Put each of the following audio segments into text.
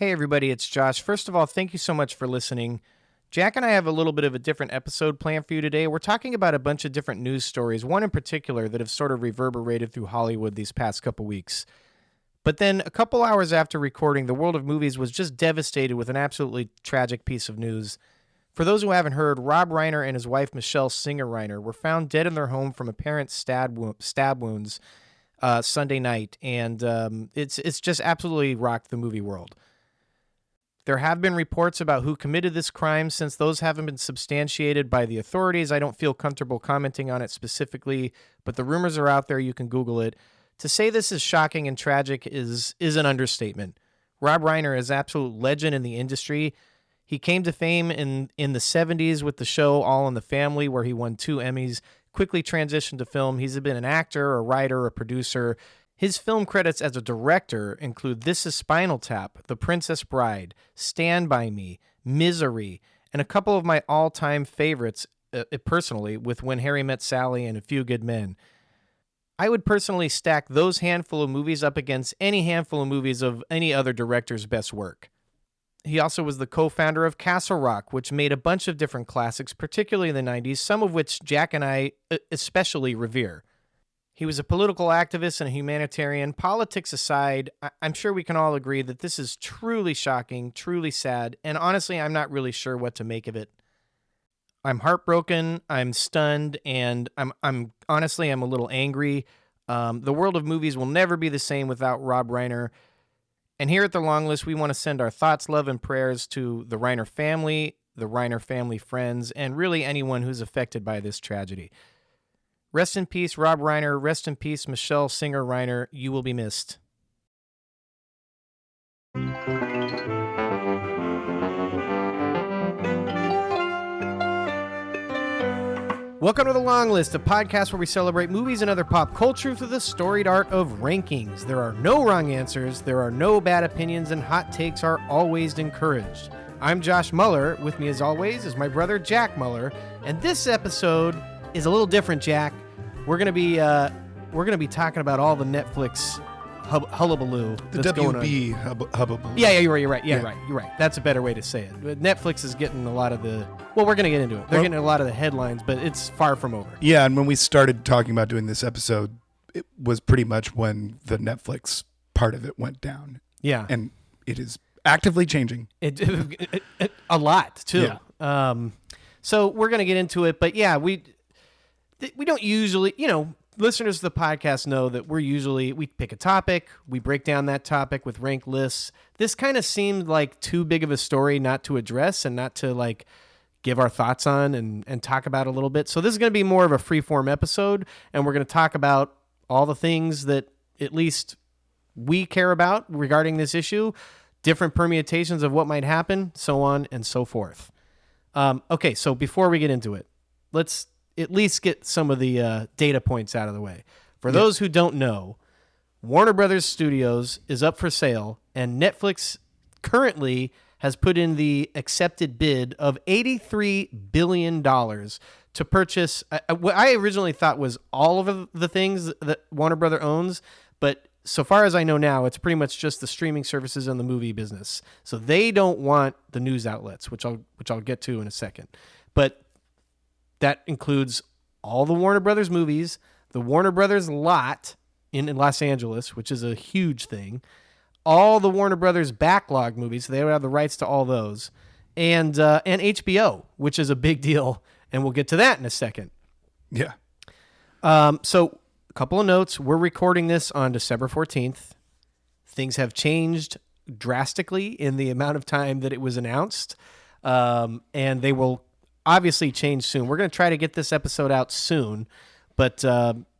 Hey everybody, it's Josh. First of all, thank you so much for listening. Jack and I have a little bit of a different episode planned for you today. We're talking about a bunch of different news stories, one in particular that have sort of reverberated through Hollywood these past couple weeks. But then a couple hours after recording, the world of movies was just devastated with an absolutely tragic piece of news. For those who haven't heard, Rob Reiner and his wife Michelle Singer Reiner were found dead in their home from apparent stab wounds Sunday night, and it's just absolutely rocked the movie world. There have been reports about who committed this crime. Since those haven't been substantiated by the authorities, I don't feel comfortable commenting on it specifically, but the rumors are out there. You can Google it. To say this is shocking and tragic is an understatement. Rob Reiner is an absolute legend in the industry. He came to fame in the 70s with the show All in the Family, where he won 2 Emmys, quickly transitioned to film. He's been an actor, a writer, a producer. His film credits as a director include This Is Spinal Tap, The Princess Bride, Stand By Me, Misery, and a couple of my all-time favorites, personally, with When Harry Met Sally and A Few Good Men. I would personally stack those handful of movies up against any handful of movies of any other director's best work. He also was the co-founder of Castle Rock, which made a bunch of different classics, particularly in the 90s, some of which Jack and I especially revere. He was a political activist and a humanitarian. Politics aside, I'm sure we can all agree that this is truly shocking, truly sad, and honestly, I'm not really sure what to make of it. I'm heartbroken, I'm stunned, and I'm honestly, I'm a little angry. The world of movies will never be the same without Rob Reiner. And here at the Longlist, we want to send our thoughts, love, and prayers to the Reiner family, the Reiner family friends, and really anyone who's affected by this tragedy. Rest in peace, Rob Reiner. Rest in peace, Michelle Singer Reiner. You will be missed. Welcome to The Long List, a podcast where we celebrate movies and other pop culture through the storied art of rankings. There are no wrong answers, there are no bad opinions, and hot takes are always encouraged. I'm Josh Muller. With me, as always, is my brother Jack Muller, and this episode is a little different, Jack. We're gonna be talking about all the Netflix hullabaloo that's going on. WB hullabaloo. Yeah, you're right. You're right. That's a better way to say it. But Netflix is getting a lot of the. Well, we're gonna get into it. They're getting a lot of the headlines, but it's far from over. Yeah, and when we started talking about doing this episode, it was pretty much when the Netflix part of it went down. Yeah, and it is actively changing. It a lot too. Yeah. So we're gonna get into it, but yeah, we don't usually, listeners to the podcast know that we pick a topic, we break down that topic with ranked lists. This kind of seemed like too big of a story not to address and not to give our thoughts on and talk about a little bit. So this is going to be more of a free-form episode, and we're going to talk about all the things that at least we care about regarding this issue, different permutations of what might happen, so on and so forth. Okay, so before we get into it, let's at least get some of the data points out of the way. For those who don't know, Warner Brothers Studios is up for sale, and Netflix currently has put in the accepted bid of $83 billion to purchase what I originally thought was all of the things that Warner Brothers owns, but so far as I know now, it's pretty much just the streaming services and the movie business. So they don't want the news outlets, which I'll get to in a second. But that includes all the Warner Brothers movies, the Warner Brothers lot in Los Angeles, which is a huge thing, all the Warner Brothers backlog movies, so they would have the rights to all those, and HBO, which is a big deal, and we'll get to that in a second. Yeah. So a couple of notes. We're recording this on December 14th. Things have changed drastically in the amount of time that it was announced, and they will obviously change soon. We're going to try to get this episode out soon, but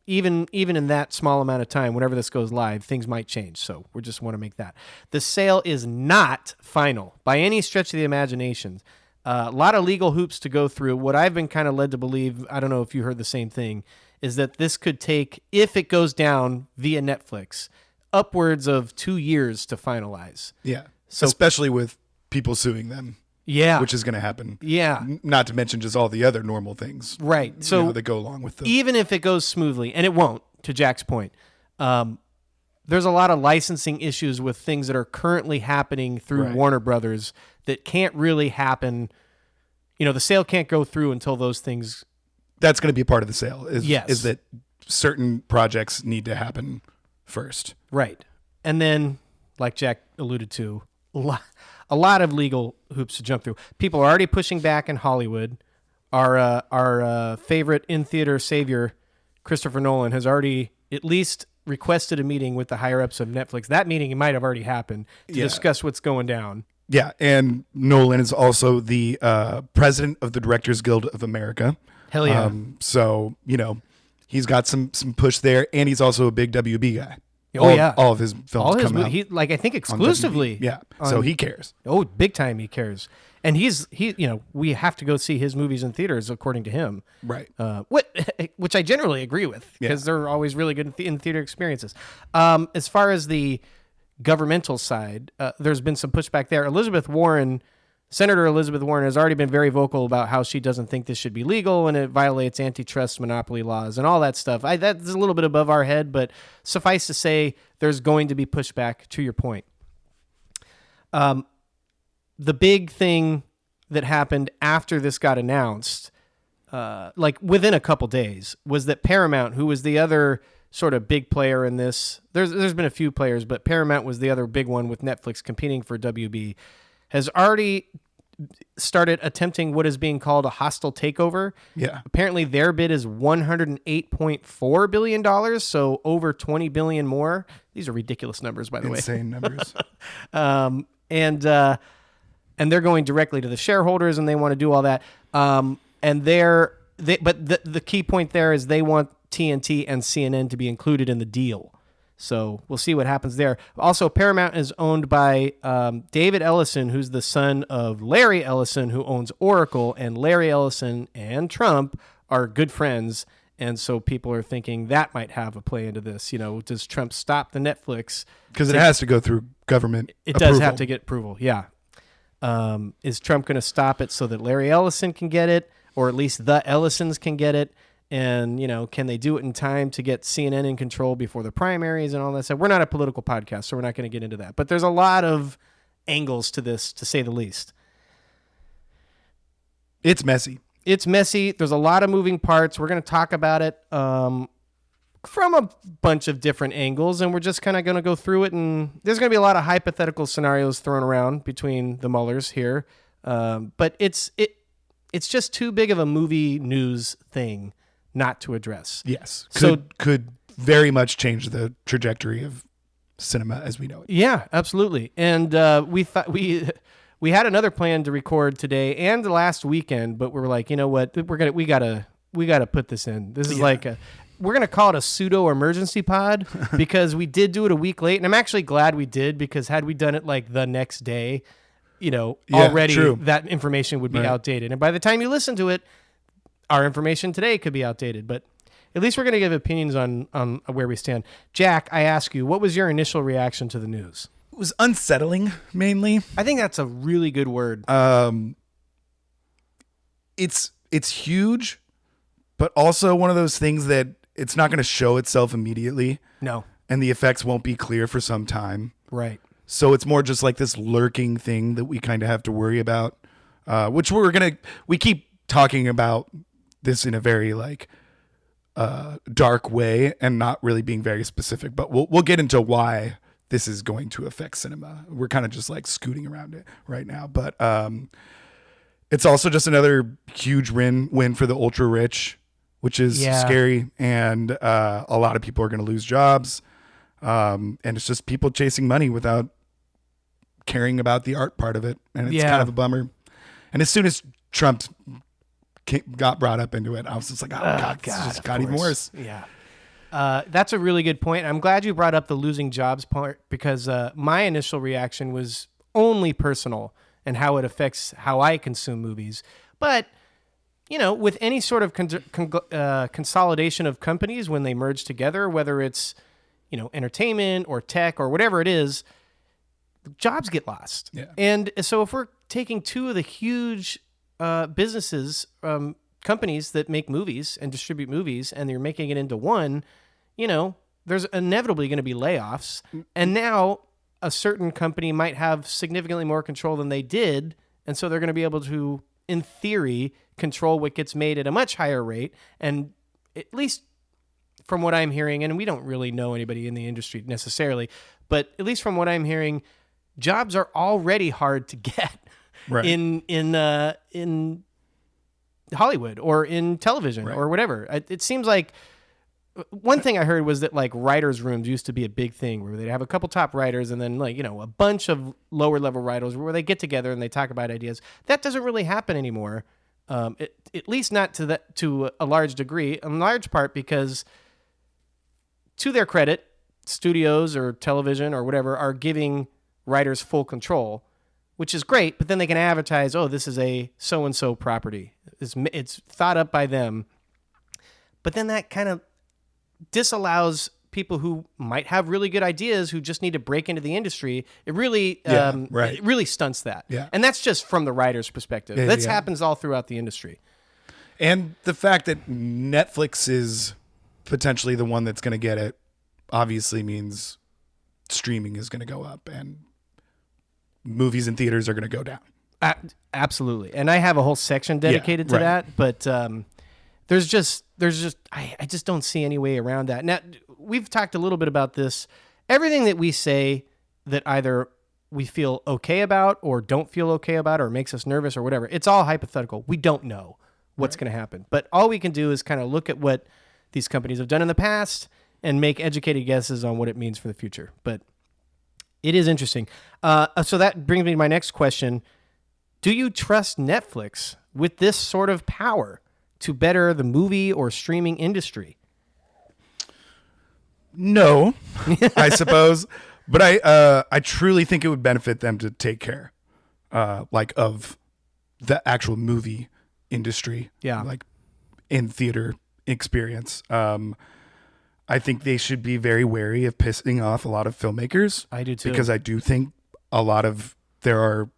even in that small amount of time, whenever this goes live, things might change. So we just want to make that. The sale is not final by any stretch of the imagination. A lot of legal hoops to go through. What I've been kind of led to believe, I don't know if you heard the same thing, is that this could take, if it goes down via Netflix, upwards of 2 years to finalize. Yeah, so, especially with people suing them. Yeah. Which is going to happen. Yeah. Not to mention just all the other normal things. Right. So that go along with them. Even if it goes smoothly, and it won't, to Jack's point, the there's a lot of licensing issues with things that are currently happening through Right. Warner Brothers that can't really happen. The sale can't go through until those things. That's going to be part of the sale. Yes. Is that certain projects need to happen first. Right. And then, like Jack alluded to, a lot of legal hoops to jump through. People are already pushing back in Hollywood. Our favorite in-theater savior, Christopher Nolan, has already at least requested a meeting with the higher-ups of Netflix. That meeting might have already happened to discuss what's going down. Yeah, and Nolan is also the president of the Directors Guild of America. Hell yeah. So, he's got some push there, and he's also a big WB guy. Yeah. All of his films come out. I think on exclusively. WB. Yeah, so he cares. Oh, big time he cares. And we have to go see his movies in theaters according to him. Right. Which I generally agree with because they're always really good in theater experiences. As far as the governmental side, there's been some pushback there. Senator Elizabeth Warren has already been very vocal about how she doesn't think this should be legal and it violates antitrust monopoly laws and all that stuff. That's a little bit above our head, but suffice to say, there's going to be pushback to your point. The big thing that happened after this got announced, like within a couple days, was that Paramount, who was the other sort of big player in this, there's been a few players, but Paramount was the other big one with Netflix competing for WB, has already started attempting what is being called a hostile takeover. Yeah. Apparently their bid is $108.4 billion, so over $20 billion more. These are ridiculous numbers, by the way. Insane numbers. And they're going directly to the shareholders, and they want to do all that. But the key point there is they want TNT and CNN to be included in the deal. So we'll see what happens there. Also, Paramount is owned by David Ellison, who's the son of Larry Ellison, who owns Oracle, and Larry Ellison and Trump are good friends. And so people are thinking that might have a play into this. Does Trump stop the Netflix? Because it has to go through government It approval. does have to get approval, yeah. Is Trump going to stop it so that Larry Ellison can get it, or at least the Ellisons can get it? And, can they do it in time to get CNN in control before the primaries and all that stuff? We're not a political podcast, so we're not going to get into that. But there's a lot of angles to this, to say the least. It's messy. It's messy. There's a lot of moving parts. We're going to talk about it from a bunch of different angles, and we're just kind of going to go through it. And there's going to be a lot of hypothetical scenarios thrown around between the Muellers here. But it's just too big of a movie news thing not to address. Yes. So Could very much change the trajectory of cinema as we know it. Yeah, absolutely. And we thought we had another plan to record today and last weekend, but we were like, you know what, we gotta put this in. This is we're gonna call it a pseudo emergency pod because we did do it a week late, and I'm actually glad we did, because had we done it like the next day, already true. that information would be outdated, and by the time you listen to it, our information today could be outdated. But at least we're going to give opinions on where we stand. Jack, I ask you, what was your initial reaction to the news? It was unsettling, mainly. I think that's a really good word. It's huge, but also one of those things that it's not going to show itself immediately. No. And the effects won't be clear for some time. Right. So it's more just like this lurking thing that we kind of have to worry about, which we keep talking about this in a very dark way and not really being very specific, but we'll get into why this is going to affect cinema. We're kind of just scooting around it right now, but it's also just another huge win for the ultra rich, which is scary, and a lot of people are going to lose jobs, and it's just people chasing money without caring about the art part of it, and it's kind of a bummer. And as soon as Trump got brought up into it, I was just like, oh God, this just got even worse. Yeah. That's a really good point. I'm glad you brought up the losing jobs part, because my initial reaction was only personal and how it affects how I consume movies. But, with any sort of consolidation of companies when they merge together, whether it's, entertainment or tech or whatever it is, jobs get lost. Yeah. And so if we're taking two of the huge businesses, companies that make movies and distribute movies, and you're making it into one, there's inevitably going to be layoffs. And now a certain company might have significantly more control than they did. And so they're going to be able to, in theory, control what gets made at a much higher rate. And at least from what I'm hearing, and we don't really know anybody in the industry necessarily, but at least from what I'm hearing, jobs are already hard to get in Hollywood or in television or whatever. It seems like one thing I heard was that like writers' rooms used to be a big thing where they'd have a couple top writers and then like, a bunch of lower level writers where they get together and they talk about ideas. That doesn't really happen anymore. At least not to a large degree, in large part because, to their credit, studios or television or whatever are giving writers full control, which is great. But then they can advertise, oh, this is a so-and-so property. It's thought up by them. But then that kind of disallows people who might have really good ideas who just need to break into the industry. It really, it really stunts that. Yeah. And that's just from the writer's perspective. That happens all throughout the industry. And the fact that Netflix is potentially the one that's going to get it obviously means streaming is going to go up and movies and theaters are going to go down. Absolutely. And I have a whole section dedicated to that, but there's just I just don't see any way around that. Now, we've talked a little bit about this. Everything that we say that either we feel okay about or don't feel okay about or makes us nervous or whatever, it's all hypothetical. We don't know what's going to happen. But all we can do is kind of look at what these companies have done in the past and make educated guesses on what it means for the future. But it is interesting. So that brings me to my next question. Do you trust Netflix with this sort of power to better the movie or streaming industry? No, I suppose. But I truly think it would benefit them to take care of the actual movie industry. Yeah. Like in theater experience. I think they should be very wary of pissing off a lot of filmmakers. I do too. Because I do think there are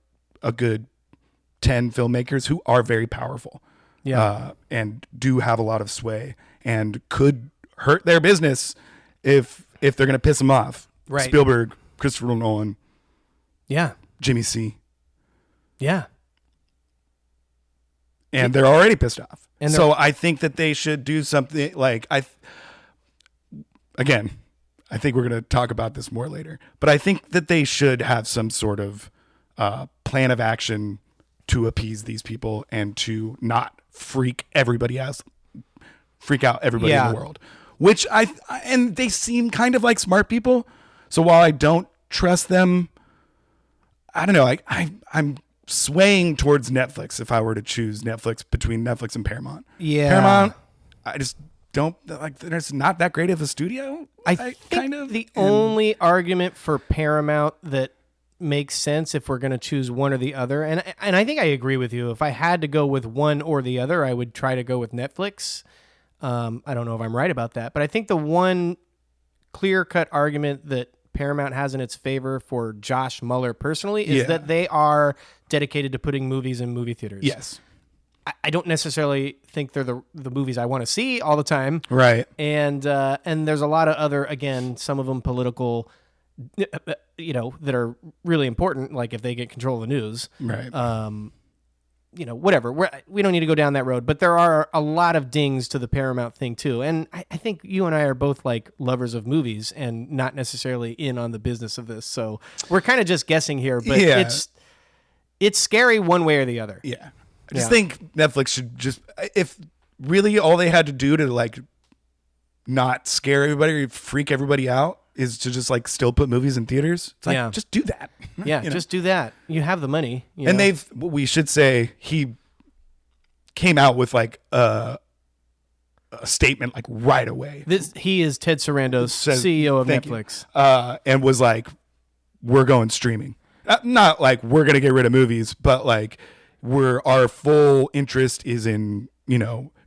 a good 10 filmmakers who are very powerful. Yeah. And do have a lot of sway and could hurt their business if they're going to piss them off. Right. Spielberg, Christopher Nolan. Yeah. Jimmy C. Yeah. And they're already pissed off. And so I think that they should do something like again, I think we're going to talk about this more later, but I think that they should have some sort of plan of action to appease these people and to not freak out everybody in the world, which and they seem kind of like smart people. So while I don't trust them, I don't know. I'm swaying towards Netflix if I were to choose Netflix between Netflix and Paramount. Yeah. Paramount, I just don't like. There's not that great of a studio. I think the only argument for Paramount that makes sense if we're going to choose one or the other, and I think I agree with you. If I had to go with one or the other, I would try to go with Netflix. I don't know if I'm right about that, but I think the one clear-cut argument that Paramount has in its favor for Josh Mueller personally is that they are dedicated to putting movies in movie theaters. Yes. I don't necessarily think they're the movies I want to see all the time. Right. And there's a lot of other, again, some of them political, that are really important, like if they get control of the news. Right. Whatever. We don't need to go down that road, but there are a lot of dings to the Paramount thing too. And I think you and I are both like lovers of movies and not necessarily in on the business of this. So we're kind of just guessing here, but it's scary one way or the other. Yeah. I just think Netflix should just, if really all they had to do to like not scare everybody or freak everybody out is to just like still put movies in theaters. It's like, just do that. Yeah, just do that. You have the money. And we should say he came out with like a statement like right away. He is Ted Sarandos, CEO of Netflix. And was like, we're going streaming. Not like we're going to get rid of movies, but like our full interest is in,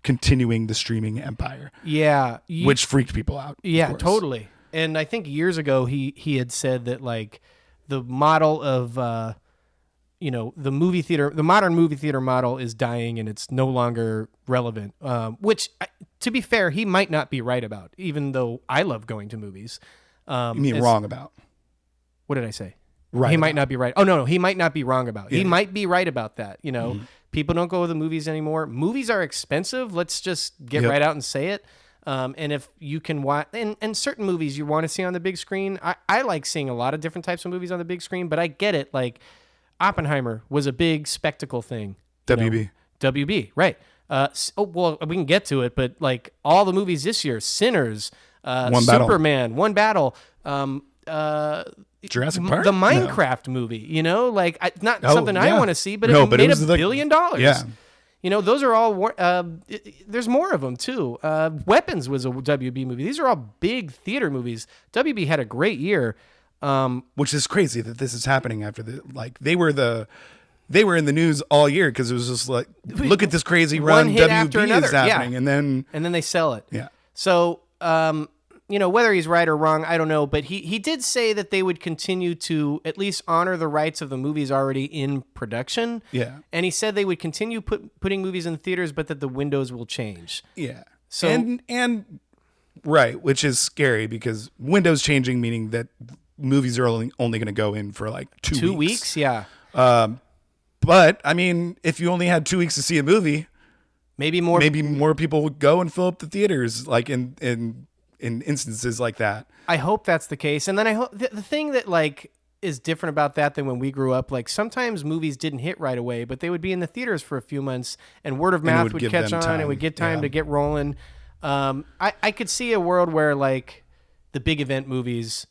continuing the streaming empire. Yeah. Which freaked people out. Yeah, totally. And I think years ago he had said that like the model of the movie theater, the modern movie theater model is dying and it's no longer relevant, which, to be fair, he might not be right about, even though I love going to movies. You mean wrong about? What did I say? Right. He might not be right. Oh, no, he might not be wrong about. Yeah. He might be right about that. Mm-hmm. People don't go to the movies anymore. Movies are expensive. Let's just get right out and say it. And if you can watch, and certain movies you want to see on the big screen, I like seeing a lot of different types of movies on the big screen, but I get it. Like Oppenheimer was a big spectacle thing. WB. WB, right. Well, we can get to it, but like all the movies this year, Sinners, Superman, One Battle, Jurassic Park? the Minecraft movie, like not something I want to see, but it made $1 billion. Yeah. Those are all, there's more of them too. Weapons was a WB movie. These are all big theater movies. WB had a great year. Which is crazy that this is happening after they were in the news all year because it was just like, look at this crazy run WB is happening. Yeah. And then they sell it. Yeah. So, whether he's right or wrong, I don't know. But he did say that they would continue to at least honor the rights of the movies already in production. Yeah. And he said they would continue putting movies in theaters, but that the windows will change. Yeah. So and right, which is scary because windows changing, meaning that movies are only going to go in for like 2 weeks. Yeah. But I mean, if you only had 2 weeks to see a movie, maybe more people would go and fill up the theaters, like in instances like that. I hope that's the case. And then I hope the thing that like is different about that than when we grew up, like sometimes movies didn't hit right away, but they would be in the theaters for a few months and word of mouth would catch on and would get time to get rolling. I could see a world where like the big event movies,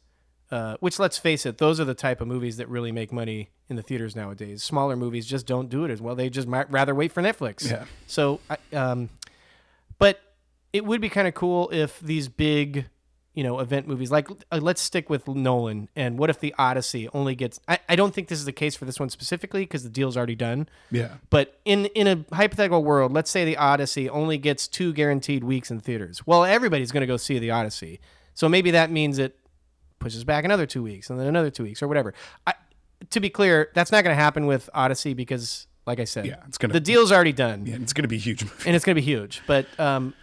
which let's face it, those are the type of movies that really make money in the theaters nowadays. Smaller movies just don't do it as well. They just might rather wait for Netflix. Yeah. So, but it would be kind of cool if these big, event movies, like let's stick with Nolan. And what if the Odyssey only gets? I don't think this is the case for this one specifically because the deal's already done. Yeah. But in a hypothetical world, let's say the Odyssey only gets 2 guaranteed weeks in theaters. Well, everybody's going to go see the Odyssey, so maybe that means it pushes back another 2 weeks and then another 2 weeks or whatever. To be clear, that's not going to happen with Odyssey because, like I said, the deal's already done. Yeah, it's going to be huge. And it's going to be huge. But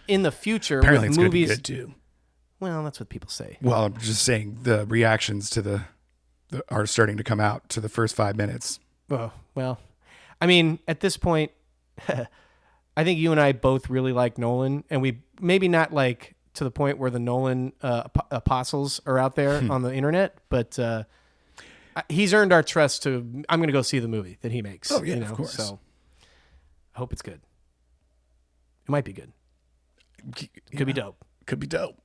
in the future, apparently with it's movies, going to be good too. Well, that's what people say. Well, I'm just saying the reactions to are starting to come out to the first 5 minutes. Oh, well, I mean, at this point, I think you and I both really like Nolan, and we maybe not like to the point where the Nolan apostles are out there on the internet, but he's earned our trust to, I'm going to go see the movie that he makes. Oh, yeah, of course. So I hope it's good. It might be good. Could be dope. Could be dope.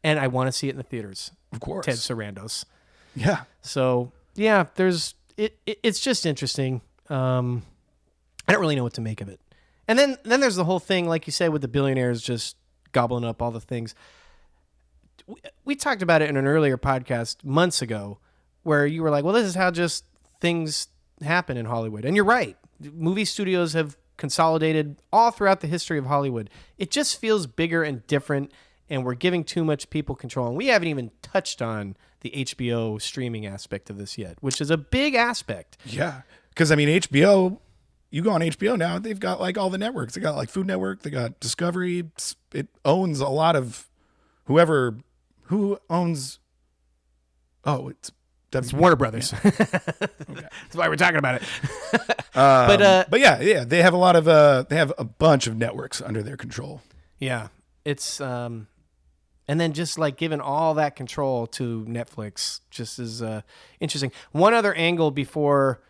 And I want to see it in the theaters. Of course. Ted Sarandos. Yeah. So, yeah, it's just interesting. I don't really know what to make of it. And then there's the whole thing, like you said, with the billionaires just gobbling up all the things. We talked about it in an earlier podcast months ago where you were like, well, this is how just things happen in Hollywood. And you're right. Movie studios have consolidated all throughout the history of Hollywood. It just feels bigger and different, and we're giving too much people control. And we haven't even touched on the HBO streaming aspect of this yet, which is a big aspect. Yeah. Because, I mean, HBO, you go on HBO now, they've got like all the networks. They got like Food Network, they got Discovery. It owns a lot of who owns. Oh, it's Warner Brothers. Yeah. Okay. That's why we're talking about it. But yeah, they have they have a bunch of networks under their control. Yeah, it's and then just like giving all that control to Netflix just is interesting. One other angle before,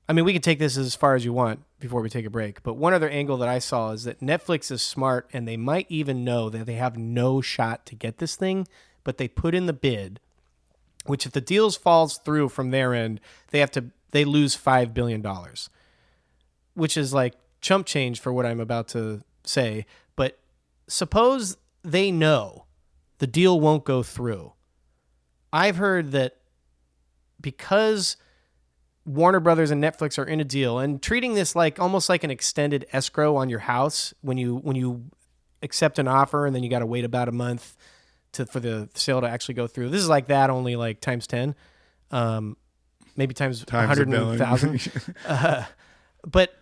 I mean, we can take this as far as you want before we take a break, but one other angle that I saw is that Netflix is smart and they might even know that they have no shot to get this thing, but they put in the bid, which if the deals falls through from their end, they lose $5 billion, which is like chump change for what I'm about to say. But suppose they know the deal won't go through. I've heard that because Warner Brothers and Netflix are in a deal and treating this like almost like an extended escrow on your house when you accept an offer and then you got to wait about a month for the sale to actually go through. This is like that, only like times 10. maybe times Times a billion. 100,000. But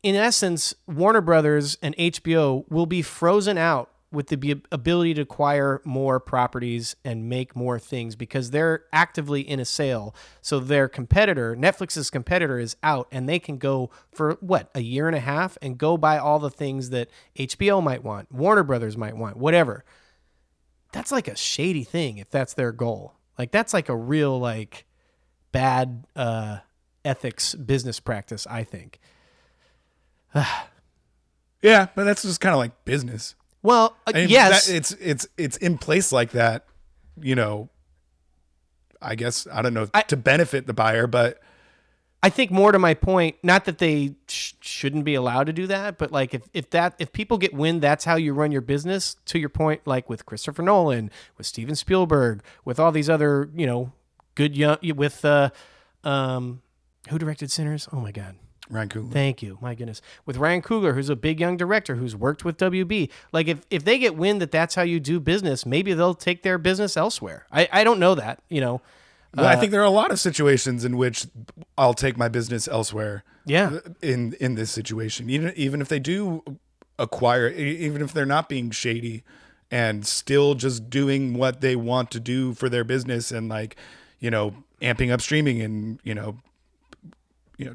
in essence, Warner Brothers and HBO will be frozen out with the ability to acquire more properties and make more things because they're actively in a sale. So their competitor, Netflix's competitor, is out, and they can go for, a year and a half and go buy all the things that HBO might want, Warner Brothers might want, whatever. That's like a shady thing if that's their goal. Like, that's like a real, like, bad ethics business practice, I think. Yeah, but that's just kind of like business. Well, yes, it's in place like that, I guess, I don't know, to benefit the buyer, but I think more to my point, not that they shouldn't be allowed to do that, but like if people get wind, that's how you run your business. To your point, like with Christopher Nolan, with Steven Spielberg, with all these other, good young, with who directed Sinners? Oh my God. Ryan Coogler. Thank you. My goodness. With Ryan Coogler, who's a big young director who's worked with WB. Like if they get wind that that's how you do business, maybe they'll take their business elsewhere. I don't know that, Well, I think there are a lot of situations in which I'll take my business elsewhere. Yeah. In this situation, even if they do acquire, even if they're not being shady and still just doing what they want to do for their business and amping up streaming and,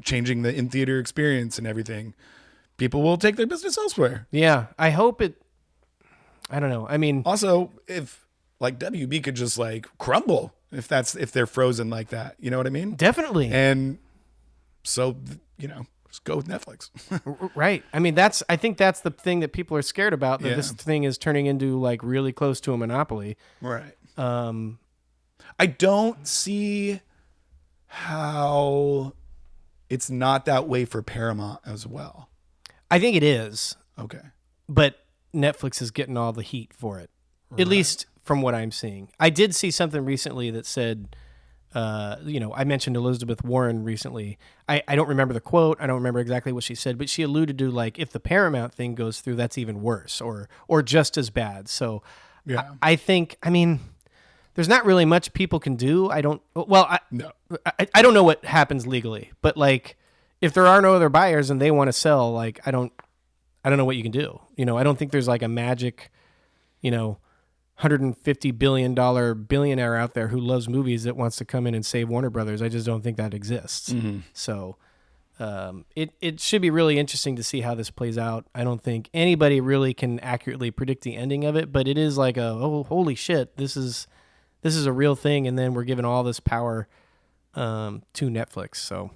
changing the in-theater experience and everything, people will take their business elsewhere. Yeah. I hope it, I don't know. I mean, also, if WB could just crumble if they're frozen like that, you know what I mean? Definitely. And so, just go with Netflix. Right. I mean, I think that's the thing that people are scared about, that this thing is turning into really close to a monopoly. Right. I don't see how it's not that way for Paramount as well. I think it is. Okay. But Netflix is getting all the heat for it, at least from what I'm seeing. I did see something recently that said, I mentioned Elizabeth Warren recently. I don't remember the quote. I don't remember exactly what she said, but she alluded to if the Paramount thing goes through, that's even worse or just as bad. So yeah. I think, there's not really much people can do. I don't know what happens legally, but if there are no other buyers and they want to sell, I don't know what you can do. I don't think there's a magic, $150 billion billionaire out there who loves movies that wants to come in and save Warner Brothers. I just don't think that exists. Mm-hmm. So it should be really interesting to see how this plays out. I don't think anybody really can accurately predict the ending of it, but it is holy shit, this is a real thing, and then we're giving all this power to Netflix. So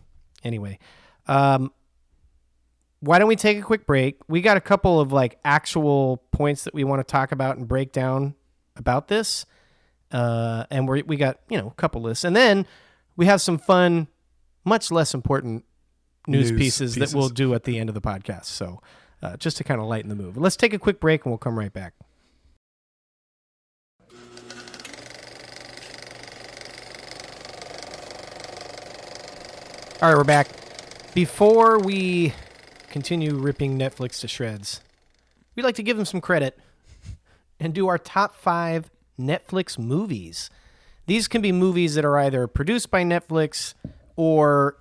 anyway, why don't we take a quick break? We got a couple of actual points that we want to talk about and break down about this. And we got, a couple lists. And then we have some fun, much less important news pieces that we'll do at the end of the podcast. So just to kind of lighten the mood. Let's take a quick break and we'll come right back. All right, we're back. Before we continue ripping Netflix to shreds, we'd like to give them some credit and do our top 5 Netflix movies. These can be movies that are either produced by Netflix or,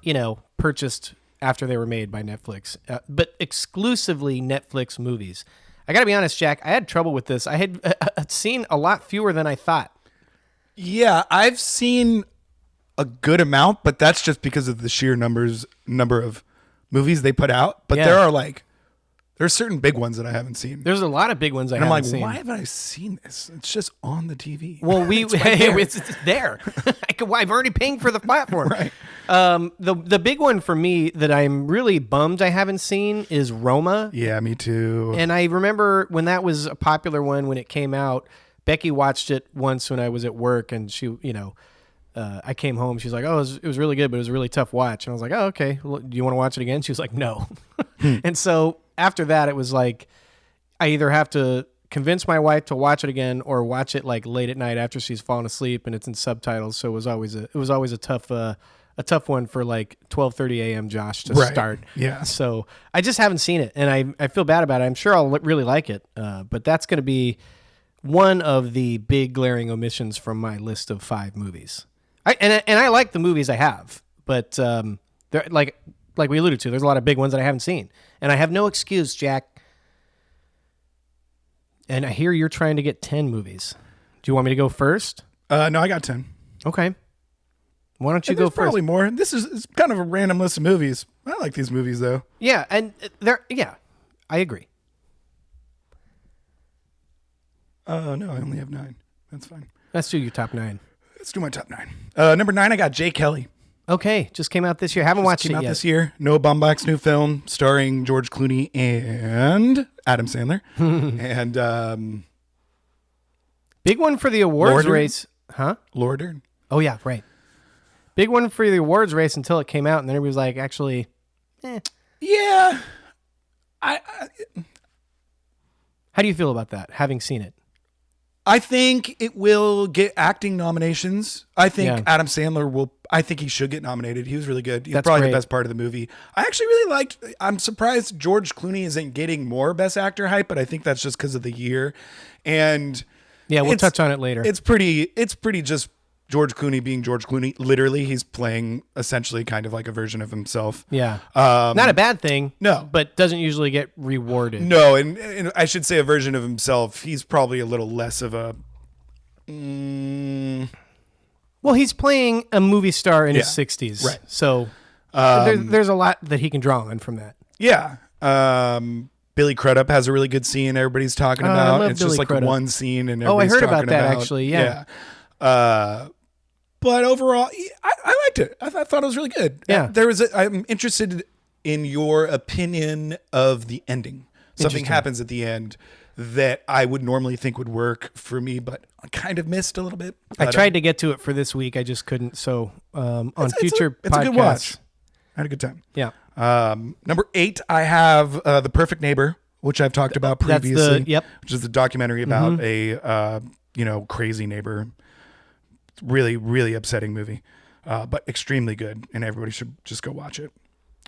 purchased after they were made by Netflix, but exclusively Netflix movies. I got to be honest, Jack, I had trouble with this. I had seen a lot fewer than I thought. Yeah, I've seen a good amount, but that's just because of the sheer number of movies they put out. But there's certain big ones that I haven't seen. There's a lot of big ones I haven't seen. Why haven't I seen this? It's just on the TV. Well, it's there. I'm already paying for the platform. Right. The big one for me that I'm really bummed I haven't seen is Roma. Yeah, me too. And I remember when that was a popular one when it came out. Becky watched it once when I was at work, and she, I came home. She's like, "Oh, it was really good, but it was a really tough watch." And I was like, "Oh, okay. Well, do you want to watch it again?" She was like, "No." And so after that, it was I either have to convince my wife to watch it again or watch it late at night after she's fallen asleep and it's in subtitles. So it was always a tough one for 12:30 a.m. Josh to start. Yeah. So I just haven't seen it, and I feel bad about it. I'm sure I'll really like it, but that's going to be one of the big glaring omissions from my list of 5 movies. I like the movies I have, but they're like we alluded to, there's a lot of big ones that I haven't seen, and I have no excuse, Jack. And I hear you're trying to get 10 movies. Do you want me to go first? No, I got 10. Okay. Why don't you And go there's first? probably more. It's kind of a random list of movies. I like these movies though. Yeah, and I agree. No, I only have 9. That's fine. Let's do your top 9. Let's do my top 9. Number 9, I got Jay Kelly. Okay, just came out this year. Haven't watched it Came out yet. this year. Noah Baumbach's new film starring George Clooney and Adam Sandler. And Big one for the awards Lorder? race. Huh? Lorder. Oh, yeah, right. Big one for the awards race until it came out, and then everybody was like, actually, Yeah. How do you feel about that, having seen it? I think it will get acting nominations. I think Adam Sandler will. I think he should get nominated. He was really good. He's probably great. the best part of the movie. I actually really liked. I'm surprised George Clooney isn't getting more Best Actor hype, but I think that's just because of the year. And Yeah, we'll touch on it later. It's pretty just George Clooney being George Clooney. Literally, he's playing essentially kind of like a version of himself. Yeah. Not a bad thing. No. But doesn't usually get rewarded. No, and I should say a version of himself. He's probably a little less of a. Well, he's playing a movie star in his 60s. Right. So there's a lot that he can draw on from that. Yeah. Billy Crudup has a really good scene everybody's talking I about. love It's Billy just like Crudup. one scene and Oh, I everybody's heard about talking that, actually, yeah. But overall, I liked it. I thought it was really good. Yeah. I'm interested in your opinion of the ending. Something happens at the end that I would normally think would work for me, but I kind of missed a little bit. I tried to get to it for this week. I just couldn't. So on future podcasts. It's a good watch. I had a good time. Yeah. Number 8, I have The Perfect Neighbor, which I've talked about previously. Which is the documentary about a crazy neighbor. Really, really upsetting movie, but extremely good, and everybody should just go watch it.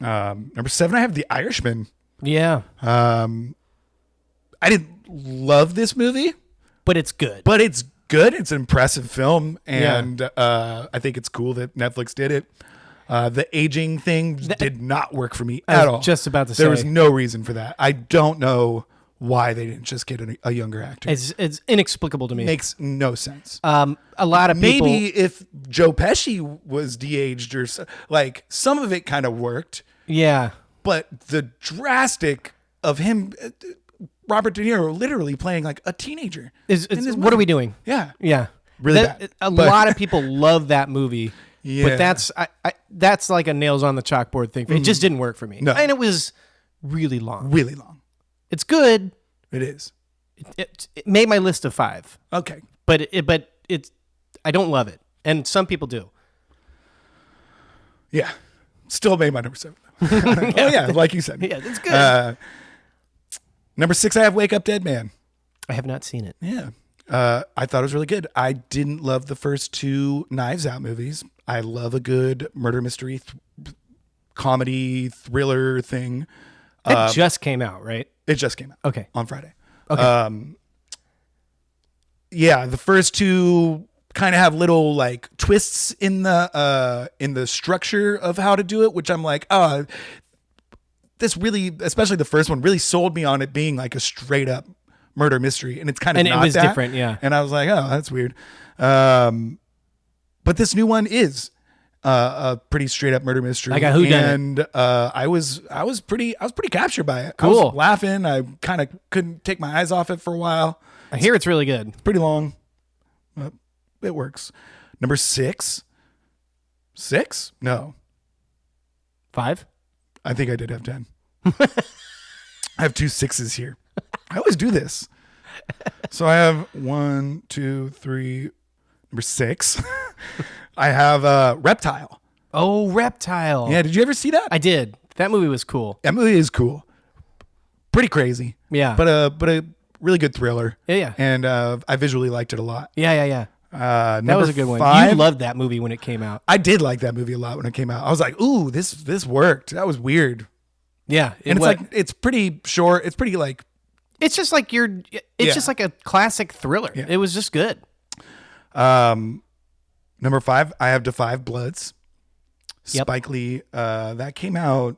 Number 7, I have The Irishman. Yeah. I didn't love this movie, But it's good. but it's good. It's an impressive film, and I think it's cool that Netflix did it. The aging thing did not work for me at all. Just about to say. There was no reason for that. I don't know why they didn't just get a younger actor. It's inexplicable to me. Makes no sense. A lot of people. Maybe if Joe Pesci was de-aged or like some of it kind of worked, Yeah. but the drastic of him, Robert De Niro literally playing like a teenager. What are we doing? Yeah. Yeah. Really bad. A lot of people love that movie. Yeah. But that's like a nails on the chalkboard thing. It just didn't work for me. No. And it was really long. Really long. It's good. It is. It made my list of 5. Okay. But it's I don't love it. And some people do. Yeah. Still made my number 7. Oh yeah, like you said. Yeah, it's good. Number 6, I have Wake Up Dead Man. I have not seen it. Yeah. I thought it was really good. I didn't love the first 2 Knives Out movies. I love a good murder mystery comedy thriller thing. It just came out, right? It just came out. Okay. On Friday. Okay. Yeah, the first 2 kind of have little like twists in the structure of how to do it, which I'm like, this really, especially the first one, really sold me on it being like a straight up murder mystery, and it's kind of And it not was that. different, yeah. And I was like, oh, that's weird. But this new one is a pretty straight up murder mystery. Like a whodunit. And I was pretty captured by it. I Cool. was laughing. I kind of couldn't take my eyes off it for a while. I hear it's really good. Pretty long, but it works. Number 6. 6? No, 5? I think I did have 10. I have 2 6s here. I always do this. So I have 1, 2, 3. Number 6. I have Reptile. Oh, Reptile. Yeah, did you ever see that? I did. That movie was cool. That movie is cool. Pretty crazy. Yeah. But a really good thriller. Yeah. And I visually liked it a lot. Yeah. That was a good one. 5, You loved that movie when it came out. I did like that movie a lot when it came out. I was like, ooh, this worked. That was weird. Yeah. And it's pretty short. It's pretty like. It's just like just like a classic thriller. Yeah. It was just good. Number 5, I have Defy Bloods. Yep. Spike Lee. That came out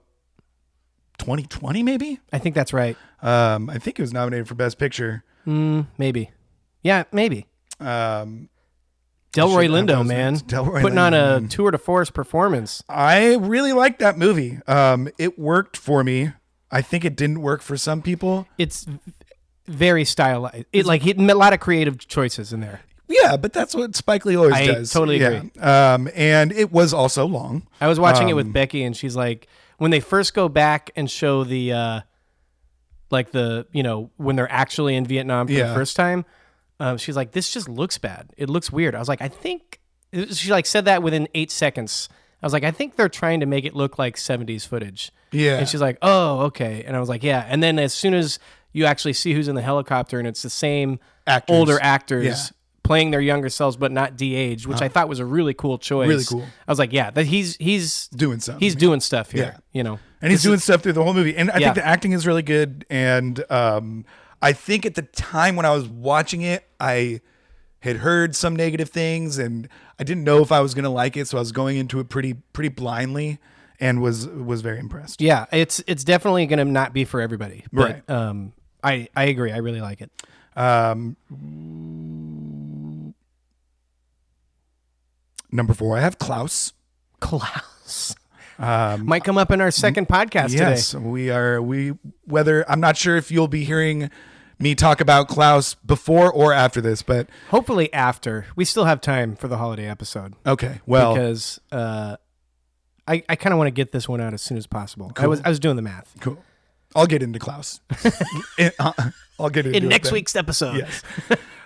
2020, maybe? I think that's right. I think it was nominated for Best Picture. Maybe. Yeah, maybe. Um, Delroy Lindo, man. Delroy putting Lindo, on a man. tour de force performance. I really liked that movie. It worked for me. I think it didn't work for some people. It's very stylized. A lot of creative choices in there. Yeah, but that's what Spike Lee always I does. totally agree. And it was also long. I was watching it with Becky, and she's like, when they first go back and show the, when they're actually in Vietnam for the first time, she's like, this just looks bad. It looks weird. I was like, I think, she said that within 8 seconds. I was like, I think they're trying to make it look like 70s footage. Yeah. And she's like, oh, okay. And I was like, yeah. And then as soon as you actually see who's in the helicopter, and it's the same older actors playing their younger selves, but not de-aged, which I thought was a really cool choice. Really cool. I was like, yeah, that he's doing something. He's doing stuff here, And he's doing stuff through the whole movie. And I think the acting is really good. And I think at the time when I was watching it, I had heard some negative things, and I didn't know if I was going to like it, so I was going into it pretty blindly, and was very impressed. Yeah, it's definitely going to not be for everybody. But, Right. I agree. I really like it. Number 4, I have Klaus. Klaus. Might come up in our second podcast yes, today. I'm not sure if you'll be hearing me talk about Klaus before or after this, but hopefully after. We still have time for the holiday episode. Okay. Well, because I kind of want to get this one out as soon as possible. Cool. I was doing the math. Cool. I'll get into Klaus. I'll get into in it next then. week's episode. Yes.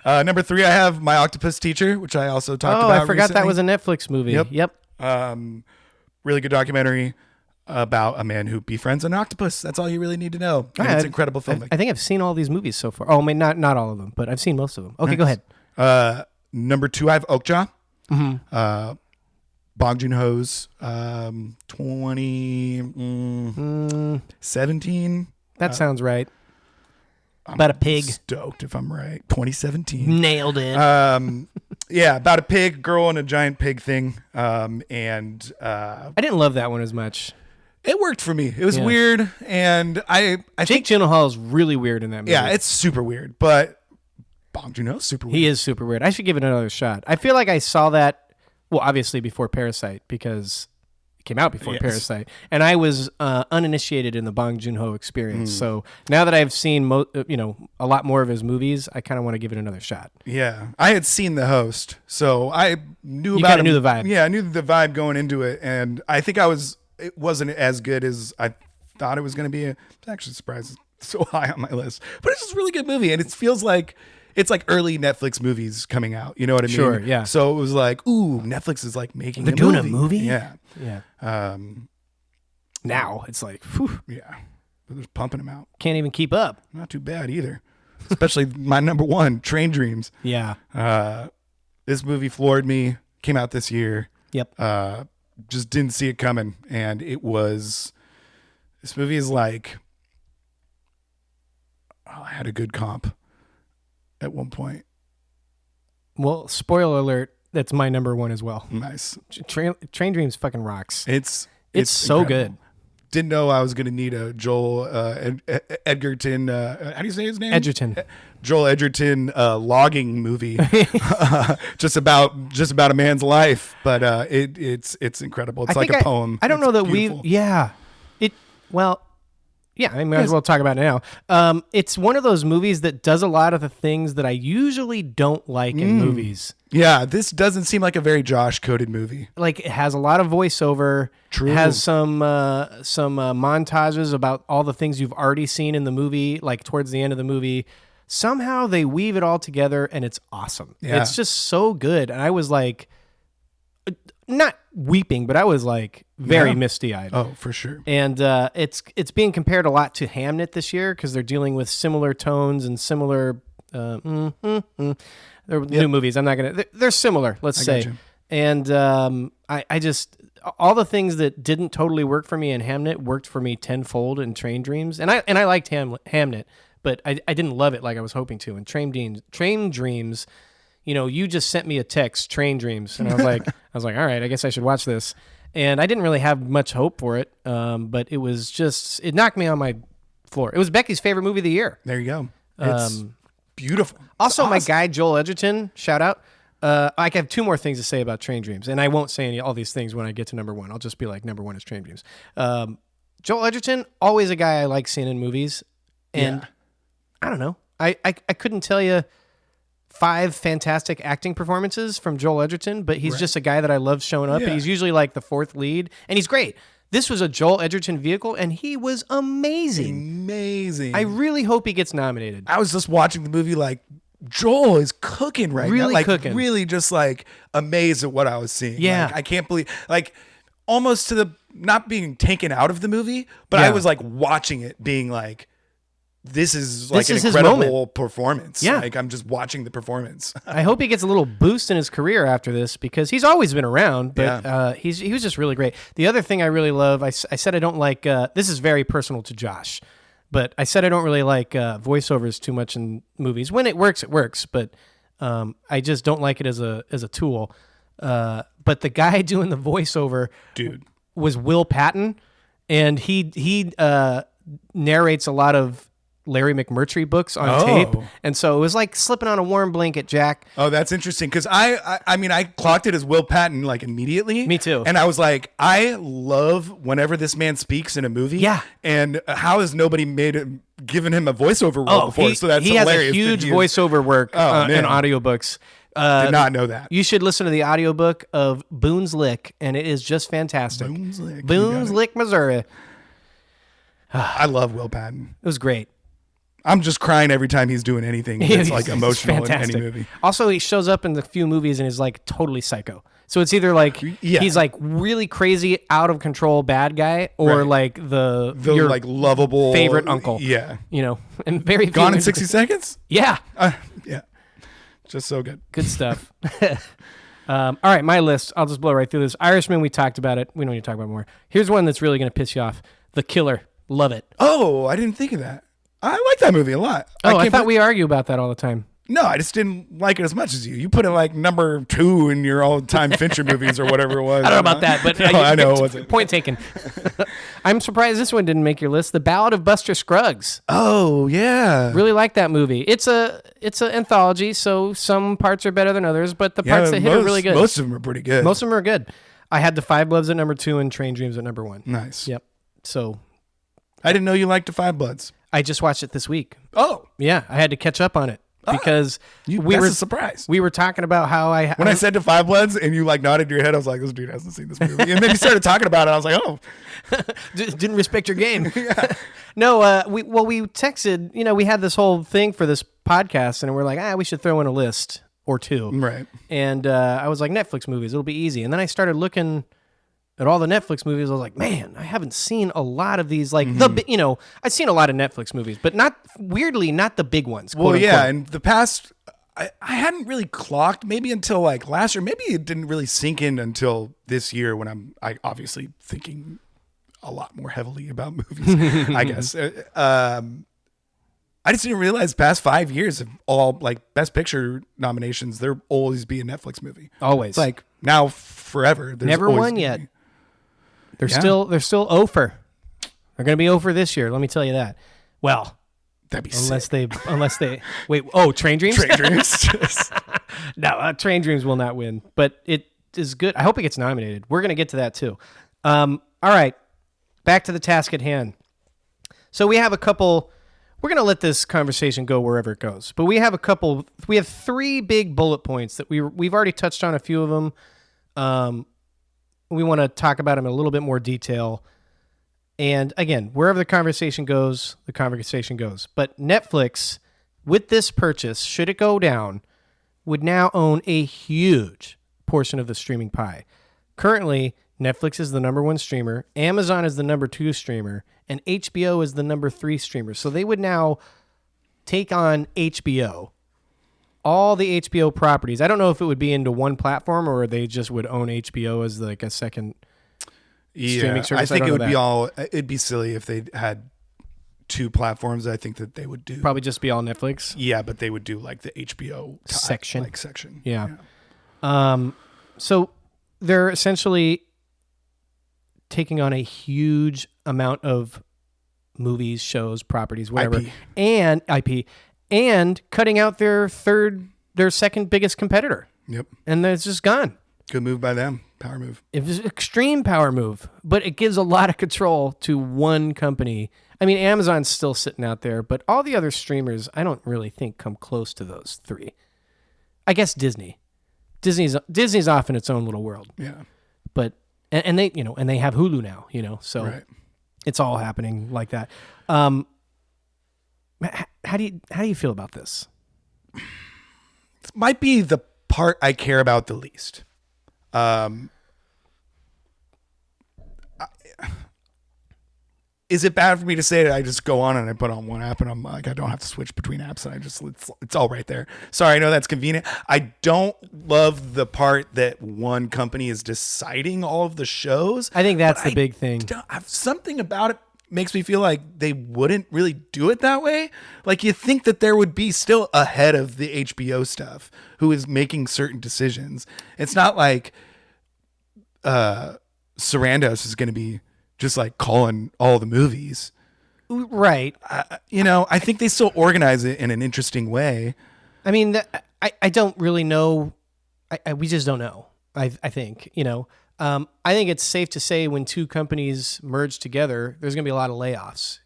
Number 3, I have My Octopus Teacher, which I also talked about. Oh, I forgot recently. that was a Netflix movie. Yep. Really good documentary about a man who befriends an octopus. That's all you really need to know. And it's incredible filming. I think I've seen all these movies so far. Oh, I mean, not all of them, but I've seen most of them. Okay, Nice. Go ahead. Number 2, I have Okja. Mm-hmm. Bong Joon-ho's 2017. That sounds right. About a pig. Stoked if I'm right. 2017. Nailed it. Yeah, about a pig, girl, and a giant pig thing. I didn't love that one as much. It worked for me. It was weird, and I Jake Gyllenhaal is really weird in that movie. Yeah, it's super weird, but Bong Joon-ho's super weird. He is super weird. I should give it another shot. I feel like I saw that, well, obviously before Parasite, because it came out before Parasite, and I was uninitiated in the Bong Joon-ho experience. So now that I've seen a lot more of his movies, I kind of want to give it another shot. Yeah, I had seen The Host, so I knew You about kinda him. knew the vibe. Yeah, I knew the vibe going into it, and I think it wasn't as good as I thought it was going to be. I'm actually surprised it's so high on my list, but it's just a really good movie, and it feels like it's like early Netflix movies coming out. You know what I mean? Sure, yeah. So it was like, ooh, Netflix is like making They're a doing movie. a movie? Yeah. Yeah. Now it's like, whew, Yeah. They're just pumping them out. can't even keep up. Not too bad either. Especially my number 1, Train Dreams. Yeah. This movie floored me. Came out this year. Yep. Just didn't see it coming, and this movie is like, I had a good comp at one point. Well, spoiler alert, that's my number 1 as well. Nice. Train Dreams fucking rocks. It's so incredible. good. Didn't know I was going to need a Joel Edgerton. How do you say his name? Edgerton. Joel Edgerton logging movie, just about a man's life. But it's incredible. It's like a poem. I don't know that beautiful. I might as well talk about it now. It's one of those movies that does a lot of the things that I usually don't like in movies. Yeah, this doesn't seem like a very Josh-coded movie. Like, it has a lot of voiceover. True. It has some montages about all the things you've already seen in the movie, like towards the end of the movie. Somehow they weave it all together, and it's awesome. Yeah. It's just so good. And I was like, not weeping, but I was like very misty-eyed. Oh, for sure. And it's being compared a lot to Hamnet this year because they're dealing with similar tones and similar. They're new movies. I'm not gonna. They're similar. Let's say. gotcha. And I just all the things that didn't totally work for me in Hamnet worked for me tenfold in Train Dreams. And I liked Hamnet, but I didn't love it like I was hoping to. And Train Dreams, you just sent me a text, Train Dreams, and I was like, all right, I guess I should watch this. And I didn't really have much hope for it, but it knocked me on my floor. It was Becky's favorite movie of the year. There you go. It's beautiful. Also, It's my awesome. guy Joel Edgerton, shout out. I have two more things to say about Train Dreams, and I won't say all these things when I get to number one. I'll just be like, number one is Train Dreams. Joel Edgerton, always a guy I like seeing in movies, and I don't know. I couldn't tell you 5 fantastic acting performances from Joel Edgerton, but he's just a guy that I love showing up, and he's usually like the 4th lead, and he's great. This was a Joel Edgerton vehicle, and he was amazing. Amazing. I really hope he gets nominated. I was just watching the movie like, Joel is cooking right Really now. Like, cooking. really just like amazed at what I was seeing. Yeah. Like, I can't believe, like, almost to the not being taken out of the movie, but I was like watching it being like, this is like This is an his incredible moment. performance. Yeah. Like, I'm just watching the performance. I hope he gets a little boost in his career after this because he's always been around, but he was just really great. The other thing I really love, I said I don't like, this is very personal to Josh, but I said I don't really like voiceovers too much in movies. When it works, but I just don't like it as a tool. But the guy doing the voiceover was Will Patton, and he narrates a lot of Larry McMurtry books on tape, and so it was like slipping on a warm blanket, Jack. Oh, that's interesting because I mean I clocked it as Will Patton like immediately. Me too. And I was like, I love whenever this man speaks in a movie. Yeah. And how has nobody given him a voiceover role before? So that's he hilarious. has a huge that voiceover work in man. audiobooks. Did not know that. You should listen to the audiobook of Boone's Lick, and it is just fantastic. Boone's Lick. You Boone's got it. Lick, Missouri. I love Will Patton. It was great. I'm just crying every time he's doing anything that's like He's emotional in fantastic. any movie. Also, he shows up in the few movies and is like totally psycho. So it's either like he's like really crazy, out of control bad guy, or like the your like lovable favorite uncle. Yeah. And very Gone in few- 60 Seconds? Yeah, Yeah. Just so good. good stuff. All right, my list. I'll just blow right through this. Irishman, we talked about it. We don't need to talk about it more. Here's one that's really going to piss you off. The Killer. Love it. Oh, I didn't think of that. I like that movie a lot. I thought we argue about that all the time. No, I just didn't like it as much as you. You put it like number 2 in your all-time Fincher movies or whatever it was. I don't know about that, but No, I know it wasn't. Point taken. I'm surprised this one didn't make your list. The Ballad of Buster Scruggs. Oh, yeah. Really like that movie. It's an anthology, so some parts are better than others, but the parts that hit are really good. Most of them are pretty good. Most of them are good. I had The Five Bloods at number 2 and Train Dreams at number 1. Nice. Yep. So I didn't know you liked The Five Bloods. I just watched it this week. Oh. Yeah, I had to catch up on it because That's a surprise. we were talking about how When I said to Five Bloods and you like nodded your head, I was like, this dude hasn't seen this movie. And then you started talking about it. I was like, oh. didn't respect your game. No, we texted, we had this whole thing for this podcast and we're like, we should throw in a list or 2. Right. And I was like, Netflix movies, it'll be easy. And then I started looking at all the Netflix movies. I was like, man, I haven't seen a lot of these. Like I've seen a lot of Netflix movies, but not the big ones. Well, yeah. unquote. And the past, I hadn't really clocked maybe until like last year. Maybe it didn't really sink in until this year when I obviously thinking a lot more heavily about movies, I guess. I just didn't realize past 5 years of all like Best Picture nominations, there'll always be a Netflix movie. Always. It's like now forever. There's Never always won gonna yet. be. They're still over. They're going to be over this year. Let me tell you that. Well, That'd be unless sick. they wait. Oh, Train Dreams. Train Dreams. No, Train Dreams will not win, but it is good. I hope it gets nominated. We're going to get to that too. All right, back to the task at hand. So we have a couple. We're going to let this conversation go wherever it goes, but we have a couple. We have 3 big bullet points that we've already touched on a few of them. We want to talk about them in a little bit more detail. And again, wherever the conversation goes, the conversation goes. But Netflix, with this purchase, should it go down, would now own a huge portion of the streaming pie. Currently, Netflix is the number 1 streamer, Amazon is the number 2 streamer, and HBO is the number 3 streamer. So they would now take on HBO. All the HBO properties. I don't know if it would be into one platform or they just would own HBO as like a second streaming service. I think don't it know would be that. all. It'd be silly if they had two platforms, I think that they would do. Probably just be all Netflix. Yeah, but they would do like the HBO section. section. Yeah. So they're essentially taking on a huge amount of movies, shows, properties, whatever, and IP, and cutting out their second biggest competitor. Yep. And it's just gone. Good move by them. Power move. It was an extreme power move, but it gives a lot of control to one company. I mean, Amazon's still sitting out there, but all the other streamers, I don't really think come close to those three. I guess Disney. Disney's off in its own little world. Yeah. But and they and they have Hulu now, so Right. It's all happening like that. How do you feel about this? This might be the part I care about the least. Is it bad for me to say that I just go on and I put on one app and I'm like, I don't have to switch between apps and it's all right there. Sorry, I know that's convenient. I don't love the part that one company is deciding all of the shows. I think that's the big thing. Something about it makes me feel like they wouldn't really do it that way. Like you think that there would be still ahead of the HBO stuff who is making certain decisions. It's not like Sarandos is going to be just like calling all the movies. Right. I think they still organize it in an interesting way. I mean, I don't really know. We just don't know. I think, I think it's safe to say when two companies merge together, there's going to be a lot of layoffs.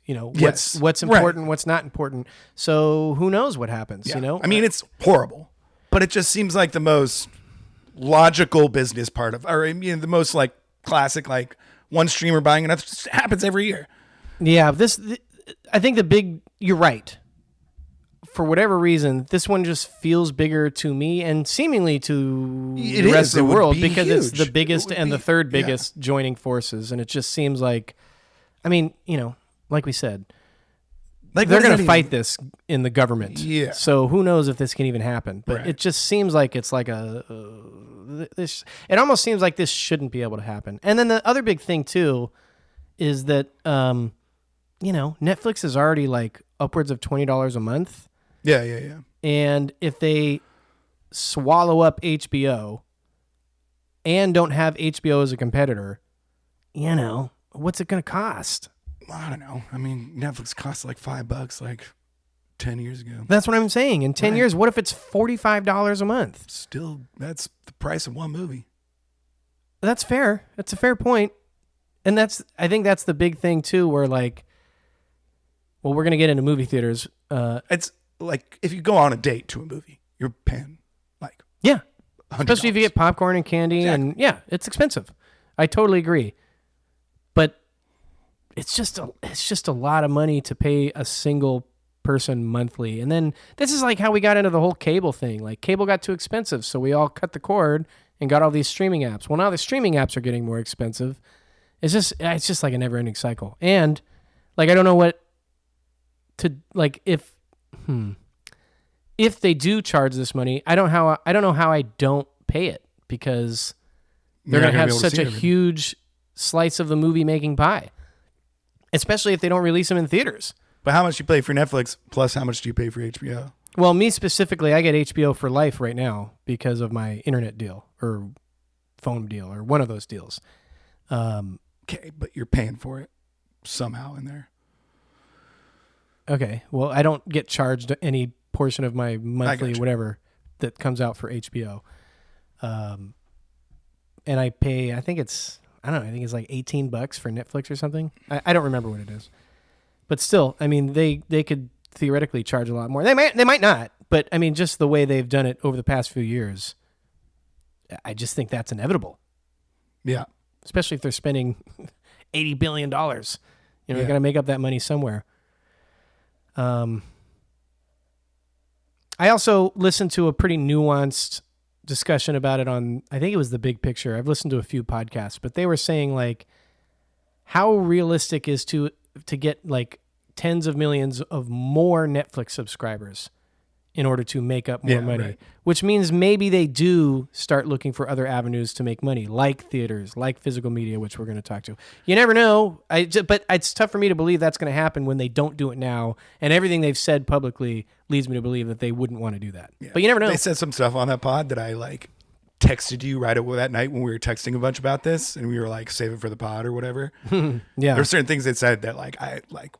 What's important, what's not important. So who knows what happens, I mean, it's horrible, but it just seems like the most logical business part of, or the most like classic, like one streamer buying another. It happens every year. Yeah. I think you're right. For whatever reason, this one just feels bigger to me and seemingly to the rest of the world because it's the biggest and the third biggest joining forces. And it just seems like, like we said, they're going to fight this in the government. Yeah. So who knows if this can even happen? But It just seems like it's like it almost seems like this shouldn't be able to happen. And then the other big thing too is that, Netflix is already like upwards of $20 a month. Yeah. And if they swallow up HBO and don't have HBO as a competitor, what's it going to cost? I don't know. I mean, Netflix cost like $5 like 10 years ago. That's what I'm saying. In 10 years, what if it's $45 a month? Still, that's the price of one movie. That's fair. That's a fair point. And I think that's the big thing too, where like, well, we're going to get into movie theaters. It's like if you go on a date to a movie, you're paying like $100. $100. Especially if you get popcorn and candy and it's expensive. I totally agree. But it's just a lot of money to pay a single person monthly. And then this is like how we got into the whole cable thing. Like cable got too expensive, so we all cut the cord and got all these streaming apps. Well, now the streaming apps are getting more expensive. It's just like a never-ending cycle. And like I don't know what to like if they do charge this money, I don't know how I don't pay it because they're going to have such a huge slice of the movie making pie. Especially if they don't release them in theaters. But how much do you pay for Netflix plus how much do you pay for HBO? Well, me specifically, I get HBO for life right now because of my internet deal or phone deal or one of those deals. Okay, but you're paying for it somehow in there. Okay, well, I don't get charged any portion of my monthly whatever that comes out for HBO. And I pay, I think it's like $18 for Netflix or something. I don't remember what it is. But still, I mean, they could theoretically charge a lot more. They might not, but I mean, just the way they've done it over the past few years, I just think that's inevitable. Yeah. Especially if they're spending $80 billion. They're going to make up that money somewhere. I also listened to a pretty nuanced discussion about it on, I think it was The Big Picture. I've listened to a few podcasts, but they were saying like how realistic is to get like tens of millions of more Netflix subscribers in order to make up more money, right. which means maybe they do start looking for other avenues to make money, like theaters, like physical media, which we're going to talk to. You never know. But it's tough for me to believe that's going to happen when they don't do it now. And everything they've said publicly leads me to believe that they wouldn't want to do that. Yeah. But you never know. They said some stuff on that pod that I like texted you right away that night when we were texting a bunch about this, and we were like, save it for the pod or whatever. Yeah. There were certain things they said that like I like,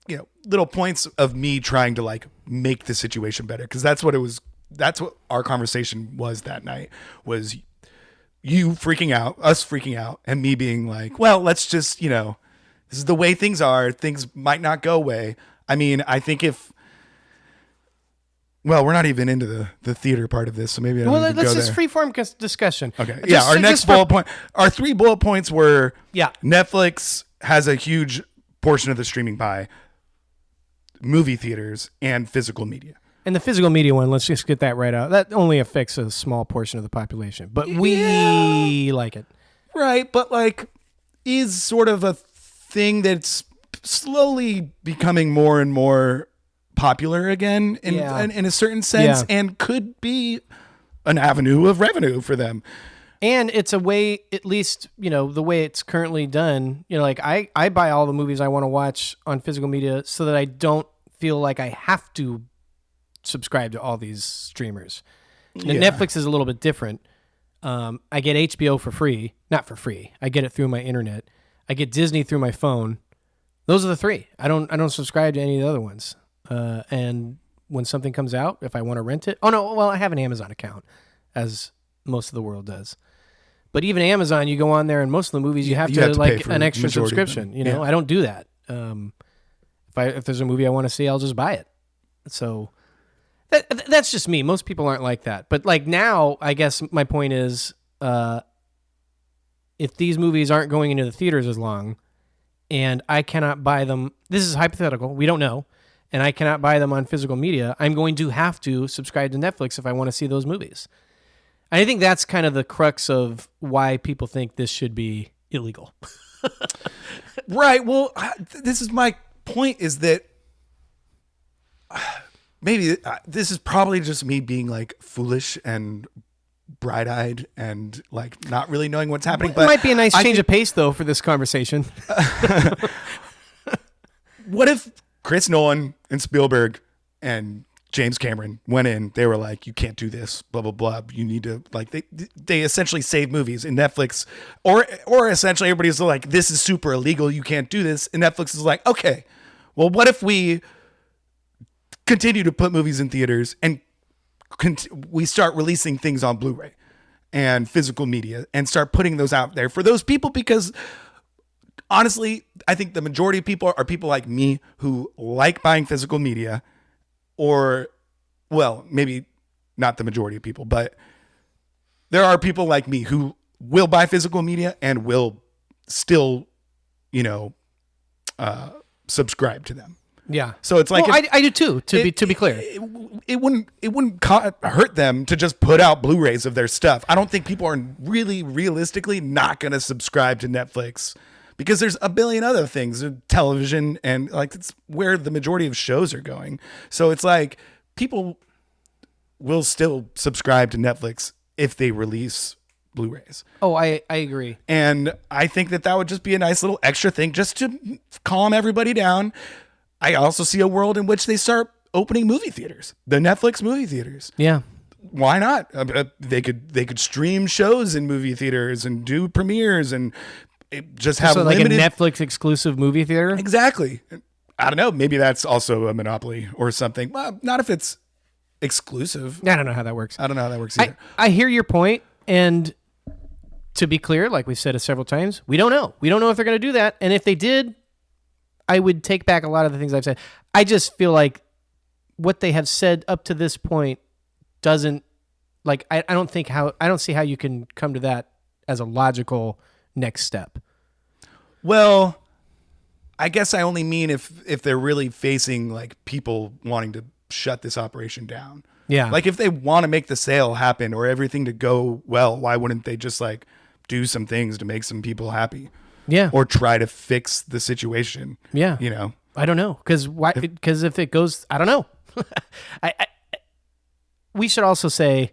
you know, little points of me trying to like make the situation better, because that's what it was. That's what our conversation was that night, was you freaking out, us freaking out, and me being like, well, let's just, you know, this is the way things are. Things might not go away. I mean, I think if, well, we're not even into the theater part of this, so maybe I don't even let's go just there. freeform discussion. Okay. Yeah. Our next bullet point, our 3 bullet points were, Netflix has a huge portion of the streaming pie, movie theaters, and physical media. And the physical media one, let's just get that right out. That only affects a small portion of the population, but we like it. Right. But like, is sort of a thing that's slowly becoming more and more popular again in a certain sense, and could be an avenue of revenue for them. And it's a way, at least, you know, the way it's currently done, you know, like I buy all the movies I want to watch on physical media so that I don't feel like I have to subscribe to all these streamers. Netflix is a little bit different. I get HBO for free, not for free. I get it through my internet. I get Disney through my phone. Those are the 3. I don't subscribe to any of the other ones. And when something comes out, if I want to rent it, I have an Amazon account, as most of the world does. But even Amazon, you go on there, and most of the movies you have to like an extra subscription. You know, I don't do that. If there's a movie I want to see, I'll just buy it. So that's just me. Most people aren't like that. But like now, I guess my point is, if these movies aren't going into the theaters as long, and I cannot buy them, this is hypothetical. We don't know. And I cannot buy them on physical media, I'm going to have to subscribe to Netflix if I want to see those movies. And I think that's kind of the crux of why people think this should be illegal. Right. Well, this is my point, is that maybe this is probably just me being like foolish and bright-eyed and like not really knowing what's happening. But it might be a nice change of pace, though, for this conversation. What if Chris Nolan and Spielberg and James Cameron went in, they were like, you can't do this, blah, blah, blah. You need to, like, they essentially save movies, and Netflix, or essentially everybody's like, this is super illegal, you can't do this. And Netflix is like, okay, well, what if we continue to put movies in theaters and we start releasing things on Blu-ray and physical media and start putting those out there for those people? Because honestly, I think the majority of people are people like me who like buying physical media, or, well, maybe not the majority of people, but there are people like me who will buy physical media and will still, you know, subscribe to them. Yeah. So it's like, I do too, to be clear. It wouldn't hurt them to just put out Blu-rays of their stuff. I don't think people are really realistically not going to subscribe to Netflix, because there's a billion other things, television, and like it's where the majority of shows are going. So it's like people will still subscribe to Netflix if they release Blu-rays. Oh, I agree. And I think that would just be a nice little extra thing just to calm everybody down. I also see a world in which they start opening movie theaters, the Netflix movie theaters. Yeah. Why not? They could stream shows in movie theaters and do premieres and just have like limited, a Netflix exclusive movie theater. Exactly. I don't know. Maybe that's also a monopoly or something. Well, not if it's exclusive. I don't know how that works. I don't know how that works either. I hear your point, and to be clear, like we've said it several times, we don't know. We don't know if they're going to do that, and if they did, I would take back a lot of the things I've said. I just feel like what they have said up to this point doesn't, like, I don't see how you can come to that as a logical next step. Well, I guess I only mean if they're really facing like people wanting to shut this operation down. Yeah. Like if they want to make the sale happen or everything to go well, why wouldn't they just like do some things to make some people happy? Yeah. Or try to fix the situation. Yeah. You know, I don't know. Cause if it goes, I don't know. we should also say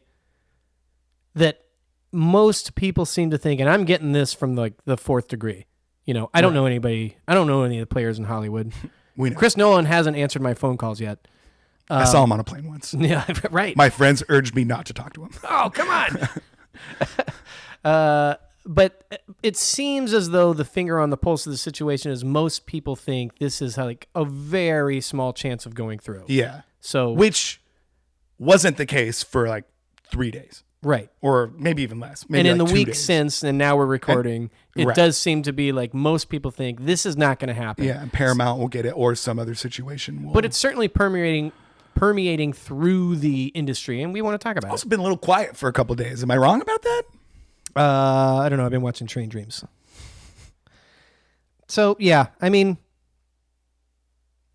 that most people seem to think, and I'm getting this from like the Fourth Degree. You know, I don't know anybody. I don't know any of the players in Hollywood. We know. Chris Nolan hasn't answered my phone calls yet. I saw him on a plane once. Yeah, right. My friends urged me not to talk to him. Oh, come on. But it seems as though the finger on the pulse of the situation is most people think this is like a very small chance of going through. Yeah. So, which wasn't the case for like 3 days. Right. Or maybe even less. Maybe and in like the 2 week days. since, and now we're recording, it does seem to be like most people think this is not going to happen. Yeah, and Paramount will get it or some other situation will. But it's certainly permeating through the industry, and we want to talk about also been a little quiet for a couple of days. Am I wrong about that? I don't know. I've been watching Train Dreams. So, yeah, I mean,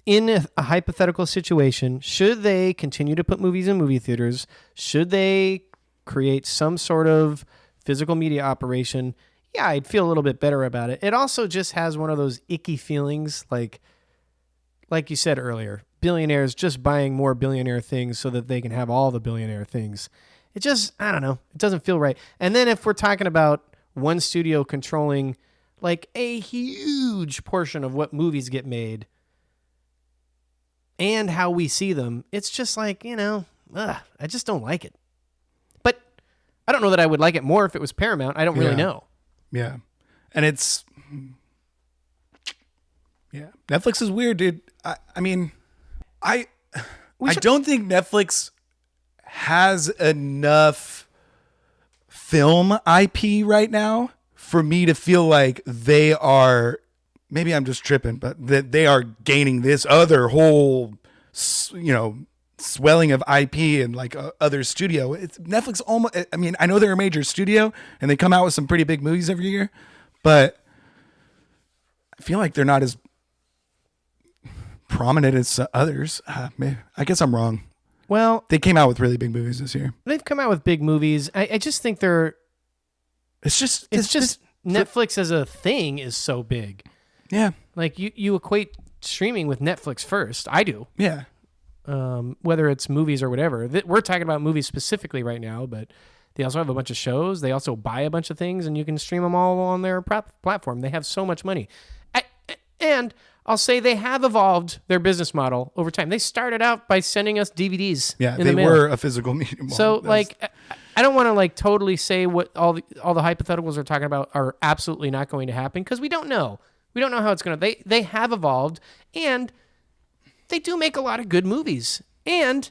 in a hypothetical situation, should they continue to put movies in movie theaters? Should they create some sort of physical media operation? Yeah, I'd feel a little bit better about it. It also just has one of those icky feelings, like you said earlier, billionaires just buying more billionaire things so that they can have all the billionaire things. It just, I don't know, it doesn't feel right. And then if we're talking about one studio controlling like a huge portion of what movies get made and how we see them, it's just like, I just don't like it. But I don't know that I would like it more if it was Paramount. I don't really know. Yeah. And it's, Netflix is weird, dude. I don't think Netflix has enough film IP right now for me to feel like they are, maybe I'm just tripping, but that they are gaining this other whole, swelling of IP and like other studio. It's Netflix almost, I mean, I know they're a major studio and they come out with some pretty big movies every year, but I feel like they're not as prominent as others. I guess I'm wrong. Well, they came out with really big movies this year. They've come out with big movies. I just think it's just Netflix as a thing is so big. Yeah. Like you equate streaming with Netflix first. I do. Yeah. Whether it's movies or whatever. We're talking about movies specifically right now, but they also have a bunch of shows. They also buy a bunch of things, and you can stream them all on their platform. They have so much money. And I'll say they have evolved their business model over time. They started out by sending us DVDs. Yeah, in they the mail. were a physical medium. So, I don't want to totally say what all the hypotheticals are talking about are absolutely not going to happen because we don't know. We don't know how it's going to. They have evolved, and they do make a lot of good movies, and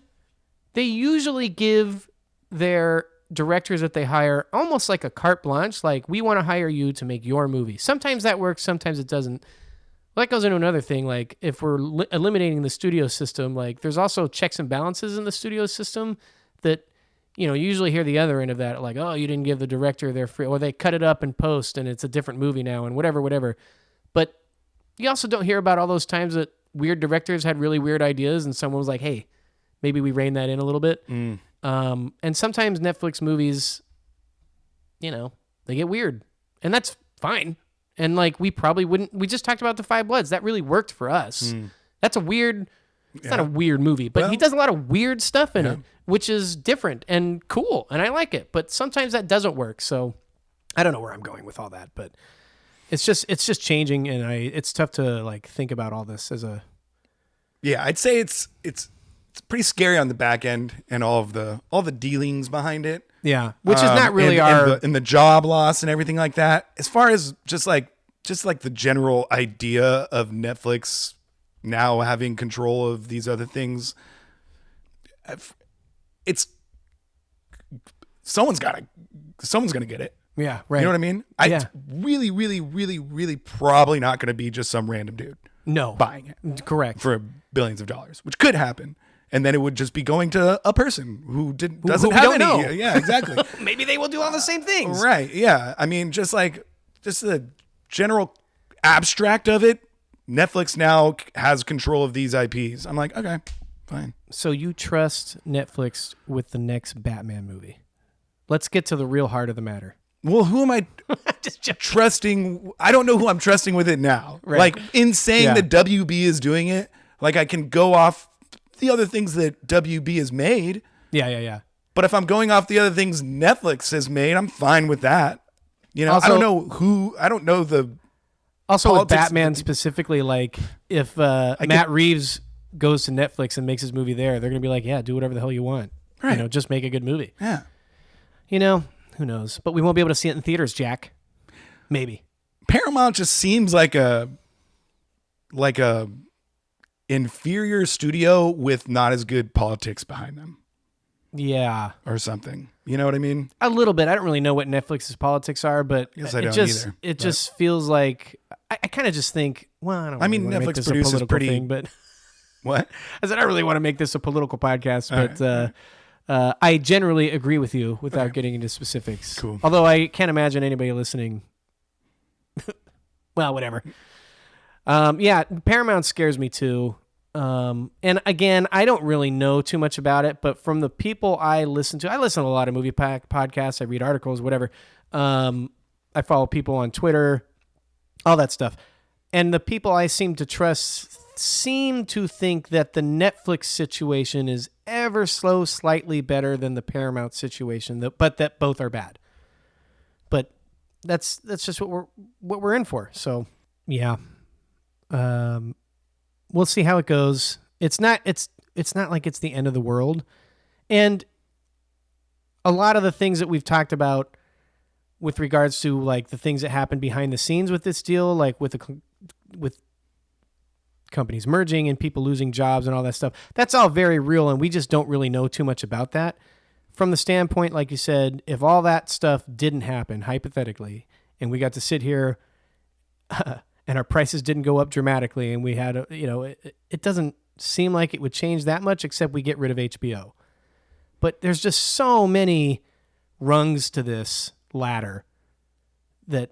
they usually give their directors that they hire almost like a carte blanche, like we want to hire you to make your movie. Sometimes that works, sometimes it doesn't. That goes into another thing, like if we're eliminating the studio system, like there's also checks and balances in the studio system that, you usually hear the other end of that, like, oh, you didn't give the director their free, or they cut it up in post and it's a different movie now and whatever. But you also don't hear about all those times that weird directors had really weird ideas and someone was like, hey, maybe we rein that in a little bit. And sometimes Netflix movies, they get weird, and that's fine. And we probably wouldn't. We just talked about The Five Bloods. That really worked for us. That's a weird. It's not a weird movie, but he does a lot of weird stuff in it, which is different and cool, and I like it. But sometimes that doesn't work. So I don't know where I'm going with all that, but it's just changing, and it's tough to think about all this as a. Yeah, I'd say it's pretty scary on the back end and all the dealings behind it. Yeah, which is not really and the job loss and everything like that. As far as just like the general idea of Netflix now having control of these other things, it's someone's gonna get it. Yeah, right. You know what I mean? It's really, really, really, really probably not going to be just some random dude buying it. Correct. For billions of dollars, which could happen. And then it would just be going to a person who doesn't have any. Know. Yeah, exactly. Maybe they will do all the same things. Right. Yeah. I mean, just the general abstract of it. Netflix now has control of these IPs. I'm like, okay, fine. So you trust Netflix with the next Batman movie? Let's get to the real heart of the matter. Well, who am I trusting? I don't know who I'm trusting with it now. Right. In saying that WB is doing it, I can go off the other things that WB has made. Yeah. But if I'm going off the other things Netflix has made, I'm fine with that. You know, Also, I don't know the Also with politics Batman specifically, like if Matt Reeves goes to Netflix and makes his movie there, they're going to be like, yeah, do whatever the hell you want. Right. You know, just make a good movie. Yeah. You know, who knows? But we won't be able to see it in theaters, Jack. Maybe. Paramount just seems like a inferior studio with not as good politics behind them. Yeah. Or something. You know what I mean? A little bit. I don't really know what Netflix's politics are, but it just feels like I kind of just think, well, I don't I mean, really Netflix make this produces a political pretty thing, but what? I said I really want to make this a political podcast, but I generally agree with you without getting into specifics. Cool. Although I can't imagine anybody listening. Well, whatever. Yeah, Paramount scares me too. And again, I don't really know too much about it, but from the people I listen to a lot of movie podcasts. I read articles, whatever. I follow people on Twitter, all that stuff. And the people I seem to trust seem to think that the Netflix situation is ever so slightly better than the Paramount situation, but that both are bad. But that's just what we're in for. So, yeah. We'll see how it goes. It's not like it's the end of the world. And a lot of the things that we've talked about with regards to like the things that happen behind the scenes with this deal, like with companies merging and people losing jobs and all that stuff, that's all very real. And we just don't really know too much about that. From the standpoint, like you said, if all that stuff didn't happen, hypothetically, and we got to sit here and our prices didn't go up dramatically, and we had, it doesn't seem like it would change that much except we get rid of HBO. But there's just so many rungs to this ladder that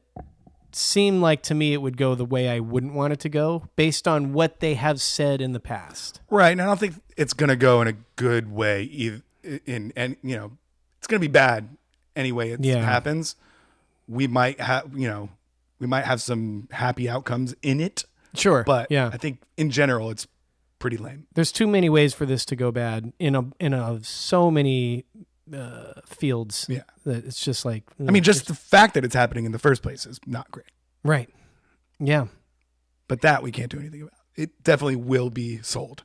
seem like to me it would go the way I wouldn't want it to go based on what they have said in the past. Right. And I don't think it's going to go in a good way either. It's going to be bad anyway. It happens. We might have some happy outcomes in it. Sure. But yeah. I think in general, it's pretty lame. There's too many ways for this to go bad in so many fields. Yeah. That it's just like, I mean, just the fact that it's happening in the first place is not great. Right. Yeah. But that we can't do anything about. It definitely will be sold.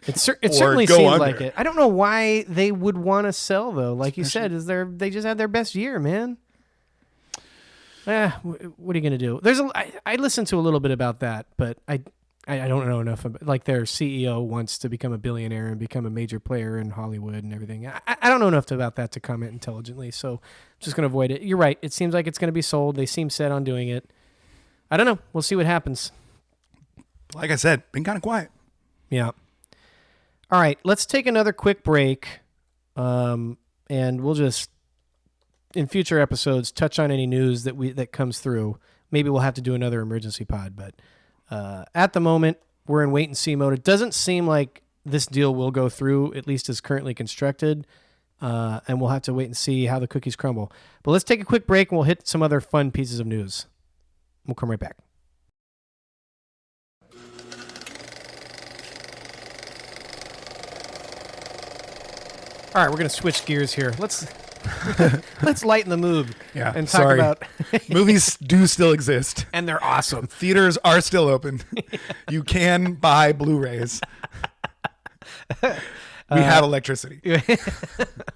It certainly seems like it. I don't know why they would want to sell though. Like you said, they just had their best year, man. What are you gonna do? I listened to a little bit about that, but I don't know enough about, like, their CEO wants to become a billionaire and become a major player in Hollywood and everything. I don't know enough about that to comment intelligently, so I'm just gonna avoid it. You're right. It seems like it's gonna be sold. They seem set on doing it. I don't know. We'll see what happens. Like I said, been kind of quiet. Yeah. All right, let's take another quick break, and we'll just, in future episodes, touch on any news that comes through. Maybe we'll have to do another emergency pod, but at the moment, we're in wait and see mode. It doesn't seem like this deal will go through, at least as currently constructed, and we'll have to wait and see how the cookies crumble. But let's take a quick break, and we'll hit some other fun pieces of news. We'll come right back. All right, we're going to switch gears here. Let's lighten the mood and talk about movies do still exist. And they're awesome. Theaters are still open. You can buy Blu-rays. We have electricity.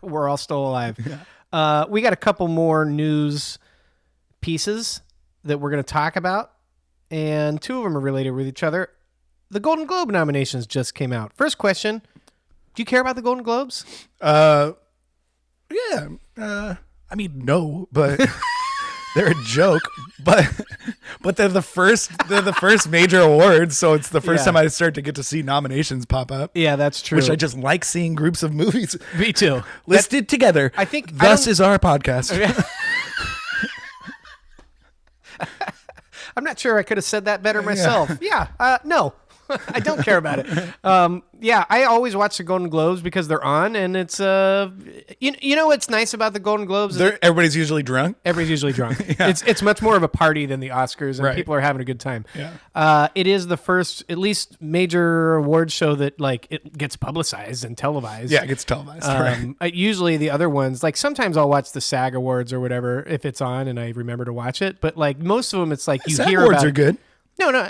We're all still alive. Yeah. We got a couple more news pieces that we're going to talk about, and two of them are related with each other. The Golden Globe nominations just came out. First question. Do you care about the Golden Globes? Yeah. I mean, no, but they're a joke. But they're the first major awards, so it's the first time I start to get to see nominations pop up. Yeah, that's true. Which I just like seeing groups of movies. Me too. Listed together. I think thus is our podcast. I'm not sure I could have said that better myself. Yeah. No. I don't care about it. Yeah, I always watch the Golden Globes because they're on, and it's you know what's nice about the Golden Globes? Everybody's usually drunk. Everybody's usually drunk. Yeah. It's much more of a party than the Oscars, and Right. people are having a good time. Yeah. It is the first, at least, major award show that like it gets publicized and televised. Yeah, it gets televised. Right. Usually the other ones, like sometimes I'll watch the SAG Awards or whatever if it's on, and I remember to watch it. But like most of them, it's like you SAG hear awards about. are good. No.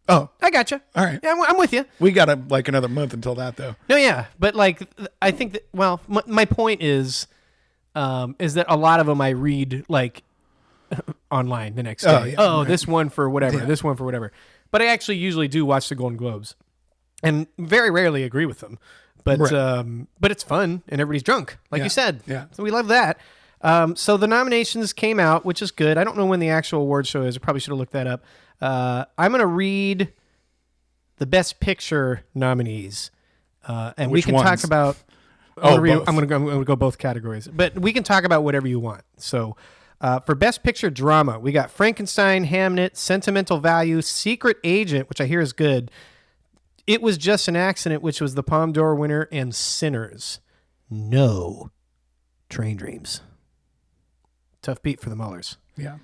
Oh, I gotcha. all right. Yeah, I'm with you. We got another month until that, though. No, yeah, but like I think that. Well, my point is that a lot of them I read like online the next day. Oh, yeah, this one for whatever. Yeah. This one for whatever. But I actually usually do watch the Golden Globes, and very rarely agree with them. But Right. but it's fun and everybody's drunk, like Yeah. you said. Yeah. So we love that. So the nominations came out, which is good. I don't know when the actual award show is. I probably should have looked that up. I'm going to read the Best Picture nominees, and we Which can ones? talk about. Oh, I'm both. going to go both categories, but we can talk about whatever you want. So, for Best Picture Drama, we got Frankenstein, Hamnet, Sentimental Value, Secret Agent, which I hear is good. It Was Just an Accident, which was the Palme d'Or winner, and Sinners. No, Train Dreams. Tough beat for the Mullers. Yeah.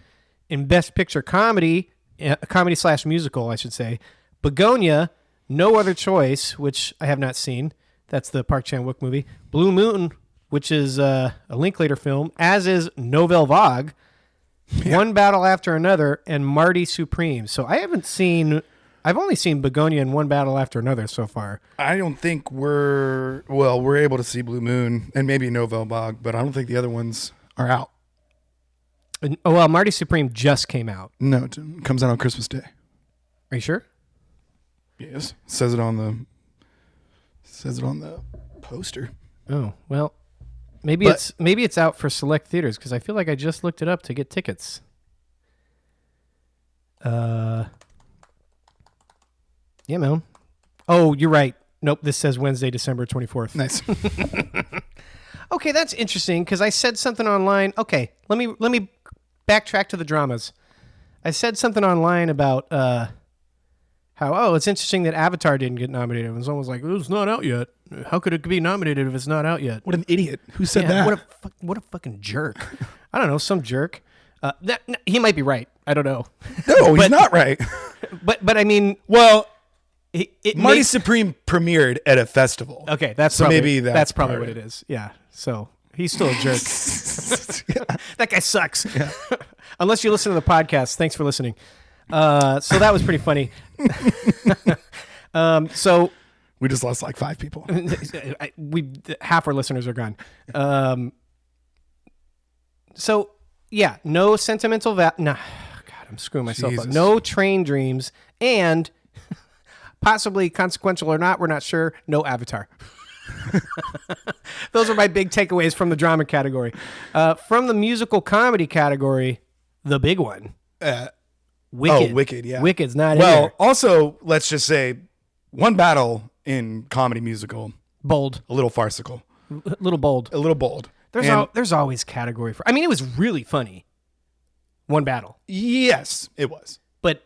In Best Picture Comedy, comedy/musical, I should say, Begonia, No Other Choice, which I have not seen. That's the Park Chan-wook movie. Blue Moon, which is a Linklater film, as is Nouvelle Vague, One Battle After Another, and Marty Supreme. So I've only seen Begonia and One Battle After Another so far. I don't think we're able to see Blue Moon and maybe Nouvelle Vague, but I don't think the other ones are out. Oh, well, Marty Supreme just came out. No, it comes out on Christmas Day. Are you sure? Yes. Says it on the poster. Oh, well, maybe But- it's out for select theaters because I feel like I just looked it up to get tickets. Yeah, man. Oh, you're right. Nope, this says Wednesday, December 24th. Nice. Okay, that's interesting because I said something online. Okay, let me backtrack to the dramas. I said something online about how it's interesting that Avatar didn't get nominated. And someone was like, "It's not out yet. How could it be nominated if it's not out yet?" What an idiot. Who said Yeah, that? what a fucking jerk. I don't know, some jerk. He might be right. I don't know. No, he's not right. But I mean, Well, it Marty makes, Supreme premiered at a festival. okay. That's So probably, maybe that's probably part what of it is. Yeah. So he's still a jerk. That guy sucks. Unless you listen to the podcast. Thanks for listening. So that was pretty funny. So We just lost like 5 people. half our listeners are gone. So yeah, no sentimental no. God, I'm screwing myself up. Jesus. No Train Dreams, and possibly consequential or not, we're not sure. No Avatar. Those are my big takeaways from the drama category. From the musical comedy category, the big one, Wicked. Oh, Wicked, yeah. Wicked's not in Well, there. also, let's just say One Battle in comedy musical, Bold, a little farcical, a little bold. a little bold. There's And- there's always category for. I mean, it was really funny. One Battle, Yes, it was. but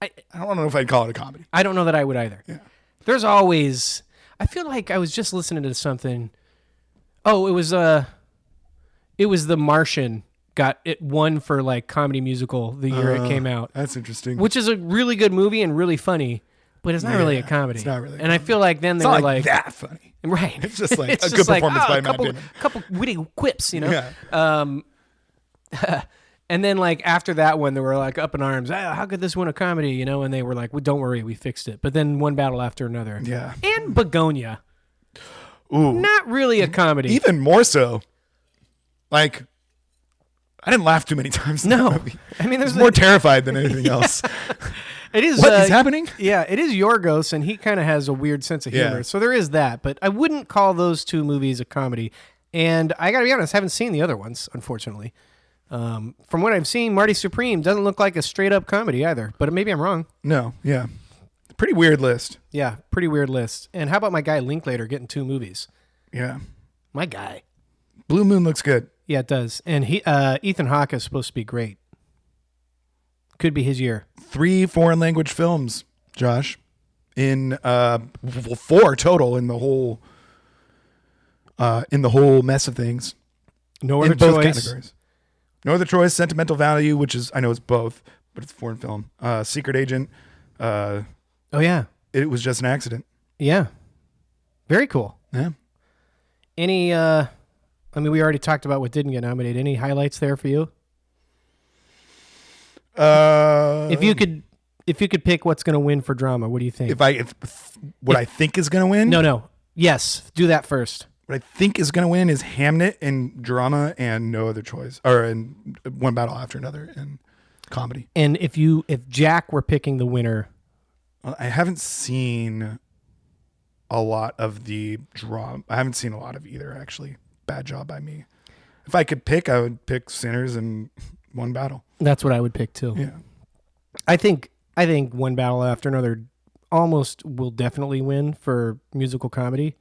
I don't know if I'd call it a comedy. I don't know that I would either. Yeah. There's always. I feel like I was just listening to something. Oh, it was The Martian got it won for like comedy musical the year it came out, That's interesting. which is a really good movie and really funny, but it's not really a comedy. it's not really a And I feel like then they it's were not like that funny. right. It's just like It's a just good performance by a Matt Damon. couple witty quips, you know. Yeah. And then like after that one, they were like up in arms. How could this win a comedy? You know, and they were like, well, "Don't worry, we fixed it." But then One Battle After Another, Yeah. and Begonia, Ooh. not really a comedy. Even more so. Like, I didn't laugh too many times. in that No, movie. I mean, I there's was more terrified than anything else. it is What is happening? Yeah, it is Yorgos, and he kind of has a weird sense of humor. Yeah. So there is that, but I wouldn't call those two movies a comedy. And I got to be honest, I haven't seen the other ones, unfortunately. From what I've seen, Marty Supreme doesn't look like a straight up comedy either, but maybe I'm wrong. No, yeah. Pretty weird list. Yeah, pretty weird list. And how about my guy Linklater getting 2 movies? Yeah. My guy. Blue Moon looks good. Yeah, it does. And Ethan Hawke is supposed to be great. Could be his year. 3 foreign language films. Josh, in 4 total in the whole mess of things. No In other both choice. categories. No Other Choice, Sentimental Value, which is, I know it's both, but it's a foreign film. Secret Agent. Oh yeah, It Was Just an Accident. yeah. Very cool. Yeah. Any? I mean, we already talked about what didn't get nominated. Any highlights there for you? If you could pick what's going to win for drama, what do you think? What I think is going to win? No. Yes, do that first. What I think is going to win is Hamnet in drama and No Other Choice, or in One Battle After Another in comedy. And if Jack were picking the winner, Well, I haven't seen a lot of the drama. I haven't seen a lot of either, actually. Bad job by me. If I could pick, I would pick Sinners and One Battle. that's what I would pick too. Yeah. I think One Battle After Another almost will definitely win for musical comedy.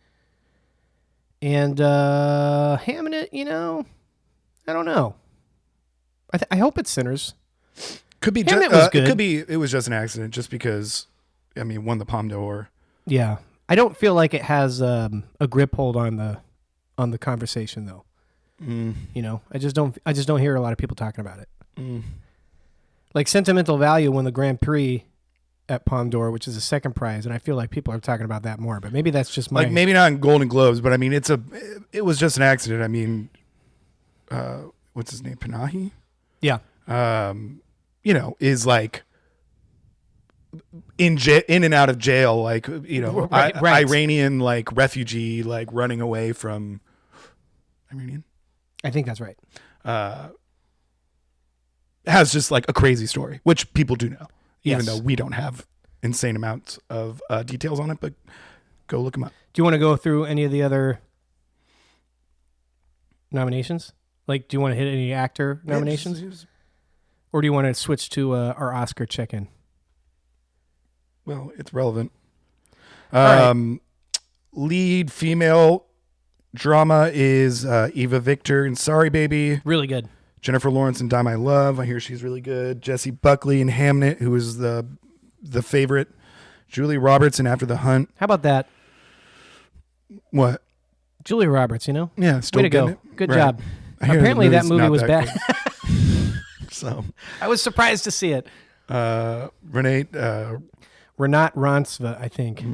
And Hamnet, I don't know. I hope it's Sinners. Could be Hamnet was good. It could be It Was Just an Accident, just because, I mean, won the Palme d'Or. Yeah, I don't feel like it has a grip hold on the conversation though. I just don't hear a lot of people talking about it. Like Sentimental Value won the Grand Prix at Palme d'Or, which is the second prize, and I feel like people are talking about that more. But maybe that's just my Maybe not in Golden Globes, but I mean, It Was Just an Accident. I mean, what's his name? Panahi? Yeah. Is like in and out of jail, like, Right. Iranian, like, refugee, like, running away from Iranian. I think that's right. Has just like a crazy story, which people do know, even Yes. though we don't have insane amounts of details on it, but go look them up. Do you want to go through any of the other nominations? Like, do you want to hit any actor nominations? Or do you want to switch to our Oscar check-in? Well, it's relevant. right. Lead female drama is Eva Victor in Sorry Baby. Really good. Jennifer Lawrence in Die My Love. I hear she's really good. Jessie Buckley in Hamnet, who is the favorite. Julie Roberts in After the Hunt. How about that? What? Julia Roberts, Yeah, still way to go. getting it. Good Right. job. I hear the Apparently that movie's movie not was that bad. good. So, I was surprised to see it. Renee, Renat Ronsva, I think.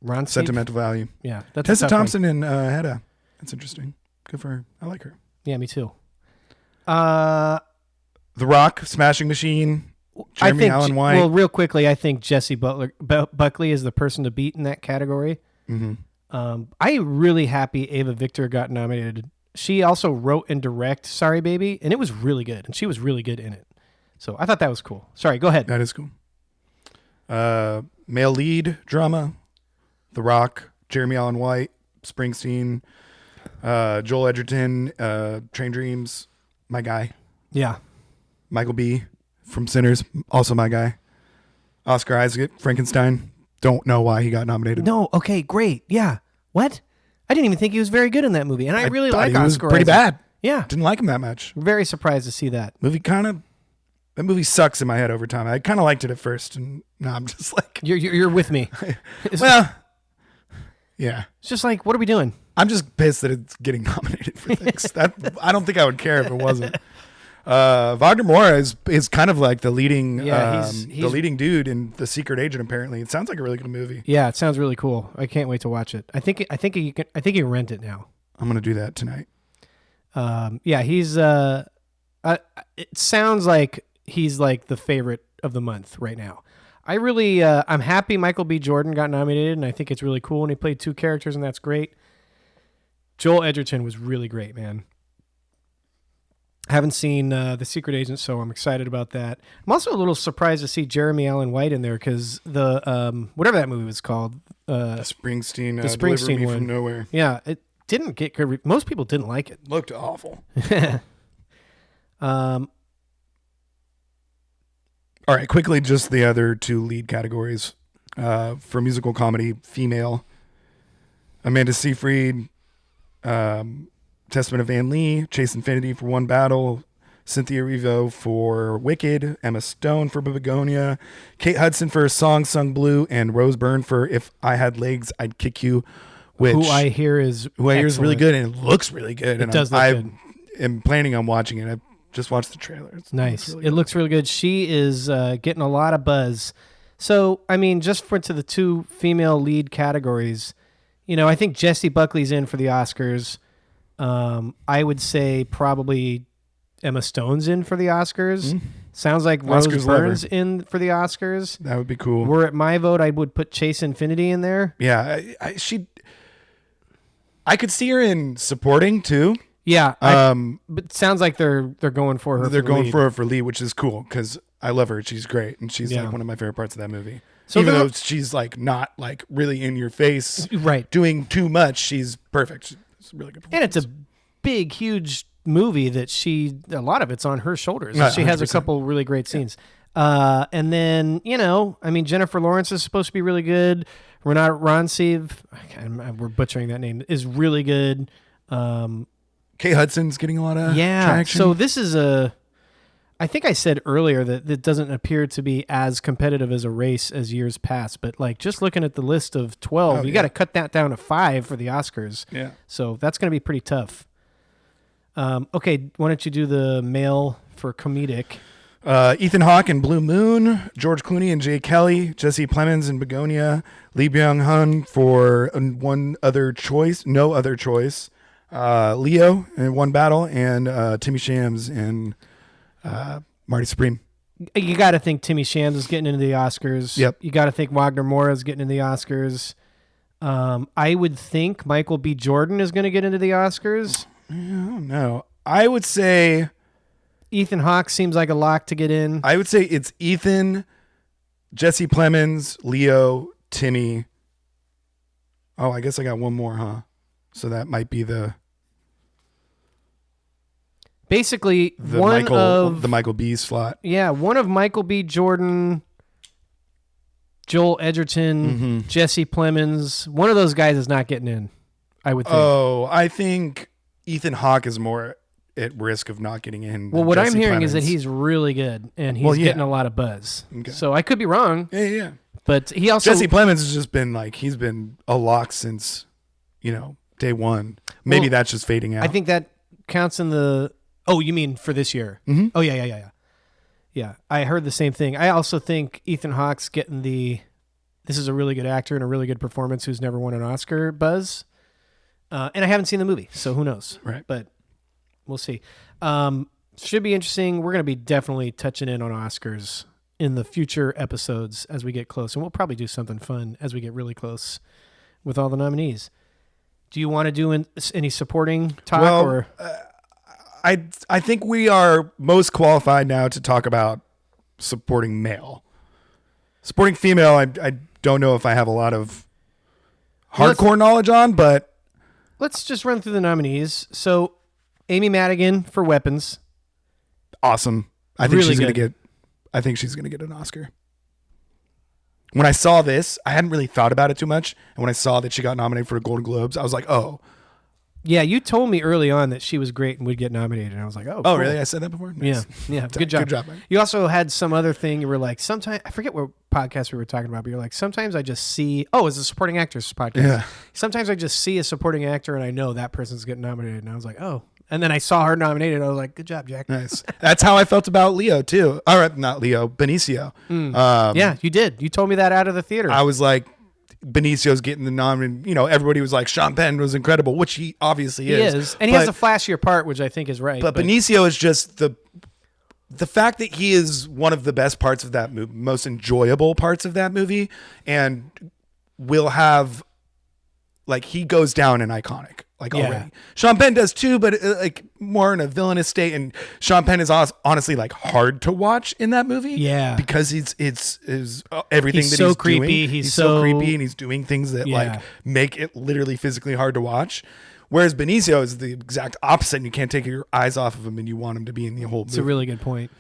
Ronsva? Sentimental Value. Yeah. That's a Tessa tough one. Thompson in Hedda. That's interesting. Good for her. I like her. Yeah, me too. The Rock, Smashing Machine, Jeremy Allen White. Well, real quickly, I think Jessie Buckley is the person to beat in that category. Mm-hmm. I'm really happy Ava Victor got nominated. She also wrote and directed Sorry Baby, and it was really good, and she was really good in it. So I thought that was cool. Sorry, go ahead. That is cool. Male lead drama, The Rock, Jeremy Allen White, Springsteen, Joel Edgerton, Train Dreams, my guy. Yeah. Michael B. from Sinners, also my guy. Oscar Isaac, Frankenstein. Don't know why he got nominated. No, okay, great. Yeah. What? I didn't even think he was very good in that movie, and I really thought like he was Oscar pretty Isaac. bad. Yeah. Didn't like him that much. Very surprised to see that. That movie sucks in my head over time. I kind of liked it at first, and now I'm just like, You're with me. well, yeah. It's just like, what are we doing? I'm just pissed that it's getting nominated for things. I don't think I would care if it wasn't. Wagner Moura is kind of like the leading he's the leading dude in The Secret Agent. Apparently, it sounds like a really good movie. Yeah, it sounds really cool. I can't wait to watch it. I think you can rent it now. I'm gonna do that tonight. Yeah, he's it sounds like he's like the favorite of the month right now. I really I'm happy Michael B. Jordan got nominated, and I think it's really cool, and he played 2 characters, and that's great. Joel Edgerton was really great, man. Haven't seen The Secret Agent, so I'm excited about that. I'm also a little surprised to see Jeremy Allen White in there, because the whatever that movie was called, The Springsteen Springsteen Deliver Me one. From Nowhere. Yeah, it didn't get good. Most people didn't like it. Looked awful. All right, quickly, just the other 2 lead categories for musical comedy: female, Amanda Seyfried, Testament of Van Lee, Chase Infinity for One Battle, Cynthia Erivo for Wicked, Emma Stone for Begonia, Kate Hudson for Song Sung Blue, and Rose Byrne for If I Had Legs, I'd Kick You. Who I hear is really good, and it looks really good. It does look good. I am planning on watching it. I just watched the trailer. Nice. It looks really good. She is getting a lot of buzz. So, I mean, just to the 2 female lead categories, I think Jessie Buckley's in for the Oscars. I would say probably Emma Stone's in for the Oscars. Sounds like Rose Byrne's in for the Oscars. That would be cool. Were it my vote, I would put Chase Infinity in there. Yeah, I could see her in supporting too. Yeah, but it sounds like they're going for her. They're going for her for lead, which is cool because I love her. She's great, and she's like one of my favorite parts of that movie. So even though she's like not like really in your face, right, doing too much, she's perfect. It's a really good performance. And it's a big, huge movie that a lot of it's on her shoulders. She has a couple really great scenes. And then, Jennifer Lawrence is supposed to be really good. Renat Roncev, we're butchering that name, is really good. Kate Hudson's getting a lot of traction. So this is I think I said earlier that it doesn't appear to be as competitive as a race as years past, but like just looking at the list of 12, you got to cut that down to 5 for the Oscars. Yeah. So that's going to be pretty tough. Okay, why don't you do the male for comedic? Ethan Hawke in Blue Moon, George Clooney and Jay Kelly, Jesse Plemons in Begonia, Lee Byung-hun for No Other Choice, Leo in One Battle, and Timmy Shams in Marty Supreme. You got to think Timmy Shams is getting into the Oscars. Yep. You got to think Wagner Moura is getting into the Oscars. I would think Michael B. Jordan is going to get into the Oscars. I don't know. I would say Ethan Hawke seems like a lock to get in. I would say it's Ethan, Jesse Plemons, Leo, Timmy. Oh, I guess I got one more, huh? So that might be the Michael B slot. Yeah, one of Michael B. Jordan, Joel Edgerton, Jesse Plemons. One of those guys is not getting in, I would think. Oh, I think Ethan Hawke is more at risk of not getting in. Well, what I'm hearing is that he's really good and he's getting a lot of buzz. Okay. So I could be wrong. Yeah. But he also Jesse Plemons has just been he's been a lock since, day one. Maybe that's just fading out. I think that counts in the. Oh, you mean for this year? Mm-hmm. Oh yeah. Yeah, I heard the same thing. I also think Ethan Hawke's getting this is a really good actor and a really good performance who's never won an Oscar buzz. And I haven't seen the movie, so who knows? Right. But we'll see. Should be interesting. We're going to be definitely touching in on Oscars in the future episodes as we get close. And we'll probably do something fun as we get really close with all the nominees. Do you want to do any supporting talk? I think we are most qualified now to talk about supporting male. Supporting female, I don't know if I have a lot of hardcore knowledge on, but let's just run through the nominees. So, Amy Madigan for Weapons. Awesome. I think she's going to get an Oscar. When I saw this, I hadn't really thought about it too much, and when I saw that she got nominated for the Golden Globes, I was like, "Oh." Yeah, you told me early on that she was great and would get nominated, and I was like, "Oh, cool. Really? I said that before." Nice. Yeah. Good job. Man. You also had some other thing. You were like, sometimes I forget what podcast we were talking about, but you're like, sometimes I just see. Oh, it's a supporting actors podcast. Yeah. Sometimes I just see a supporting actor and I know that person's getting nominated, and I was like, oh. And then I saw her nominated. I was like, good job, Jack. Nice. That's how I felt about Leo too. All right, not Leo, Benicio. Yeah, you did. You told me that out of the theater. I was like, Benicio's getting the nomination. Everybody was like, Sean Penn was incredible, which he obviously is. And he has a flashier part, which I think is right. But Benicio is just the fact that he is one of the best parts of that movie, most enjoyable parts of that movie, and will have, he goes down in iconic. Already. Sean Penn does too, but more in a villainous state. And Sean Penn is honestly hard to watch in that movie. Yeah, because it's everything he's so creepy. Doing. He's so creepy, and he's doing things that make it literally physically hard to watch. Whereas Benicio is the exact opposite, and you can't take your eyes off of him, and you want him to be in the whole movie. It's a really good point.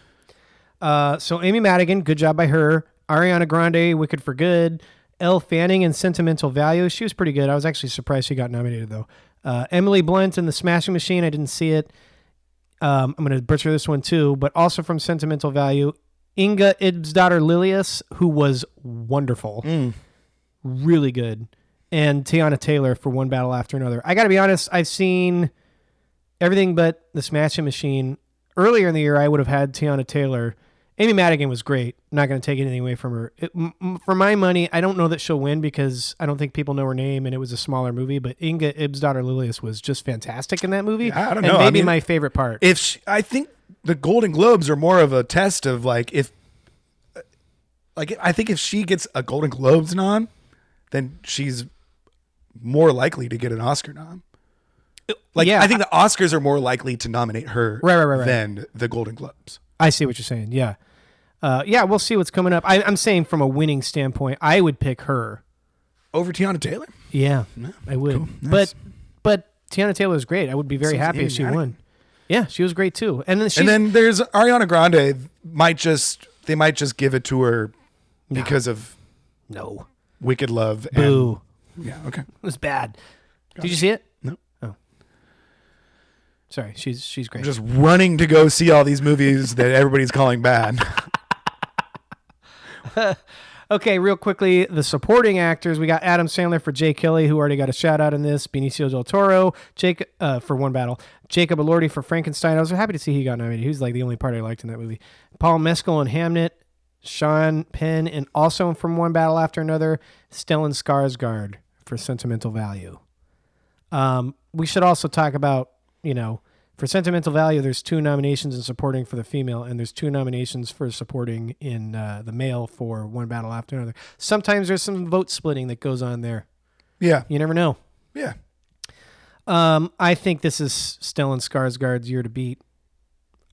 So Amy Madigan, good job by her. Ariana Grande, Wicked for Good. Elle Fanning in Sentimental Value. She was pretty good. I was actually surprised she got nominated though. Emily Blunt in The Smashing Machine. I didn't see it. I'm going to butcher this one too, but also from Sentimental Value, Inga Ibsdottir Lilius, who was wonderful. Really good. And Tiana Taylor for One Battle After Another. I got to be honest, I've seen everything but The Smashing Machine. Earlier in the year, I would have had Tiana Taylor. Amy Madigan was great. Not going to take anything away from her. For my money, I don't know that she'll win because I don't think people know her name, and it was a smaller movie. But Inga Ibsdottir Lilius was just fantastic in that movie. Yeah, I don't and know. maybe my favorite part. I think the Golden Globes are more of a test of I think if she gets a Golden Globes nom, then she's more likely to get an Oscar nom. I think the Oscars are more likely to nominate her right. than the Golden Globes. I see what you're saying. Yeah. We'll see what's coming up. I'm saying from a winning standpoint, I would pick her. Over Tiana Taylor? Yeah, I would. Cool. Nice. But Tiana Taylor is great. I would be very happy if she won. Yeah, she was great too. And then there's Ariana Grande. They might just give it to her because of Wicked Love. Boo. Yeah, okay. It was bad. Did you see it? No. Oh. Sorry, she's great. I'm just running to go see all these movies that everybody's calling bad. Okay, real quickly, the supporting actors. We got Adam Sandler for Jay Kelly, who already got a shout out in this. Benicio del Toro, for One Battle. Jacob Elordi for Frankenstein. I was happy to see he got nominated. He was like the only part I liked in that movie. Paul Mescal in Hamnet. Sean Penn, and also from One Battle After Another, Stellan Skarsgård for Sentimental Value. We should also talk about, for Sentimental Value, there's 2 nominations in supporting for the female, and there's 2 nominations for supporting in the male for One Battle After Another. Sometimes there's some vote splitting that goes on there. Yeah. You never know. Yeah. I think this is Stellan Skarsgård's year to beat,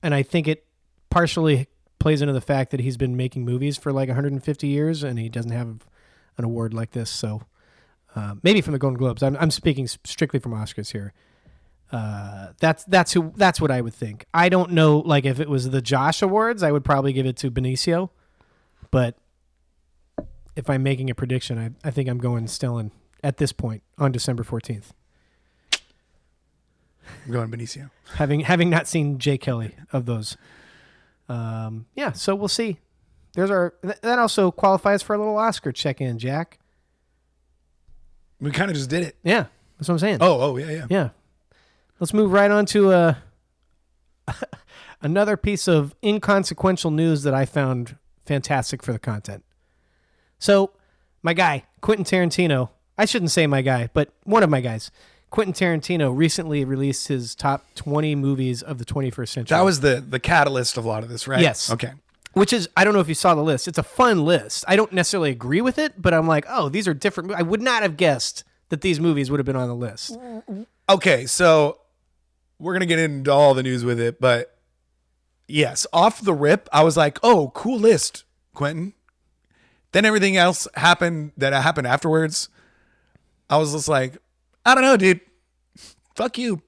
and I think it partially plays into the fact that he's been making movies for like 150 years and he doesn't have an award like this. So maybe from the Golden Globes. I'm speaking strictly from Oscars here. That's what I would think. I don't know, like if it was the Josh Awards, I would probably give it to Benicio. But if I'm making a prediction, I think I'm going Stellan at this point on December 14th. I'm going Benicio. Having not seen Jay Kelly of those. So we'll see. That also qualifies for a little Oscar check-in, Jack. We kind of just did it. Yeah, that's what I'm saying. Oh, yeah. Yeah. Let's move right on to another piece of inconsequential news that I found fantastic for the content. So, my guy, Quentin Tarantino, I shouldn't say my guy, but one of my guys, Quentin Tarantino recently released his top 20 movies of the 21st century. That was the catalyst of a lot of this, right? Yes. Okay. Which is, I don't know if you saw the list. It's a fun list. I don't necessarily agree with it, but I'm like, oh, these are different. I would not have guessed that these movies would have been on the list. Okay, so we're going to get into all the news with it, but yes, off the rip, I was like, oh, cool list, Quentin. Then everything else happened afterwards. I was just like, I don't know, dude. Fuck you.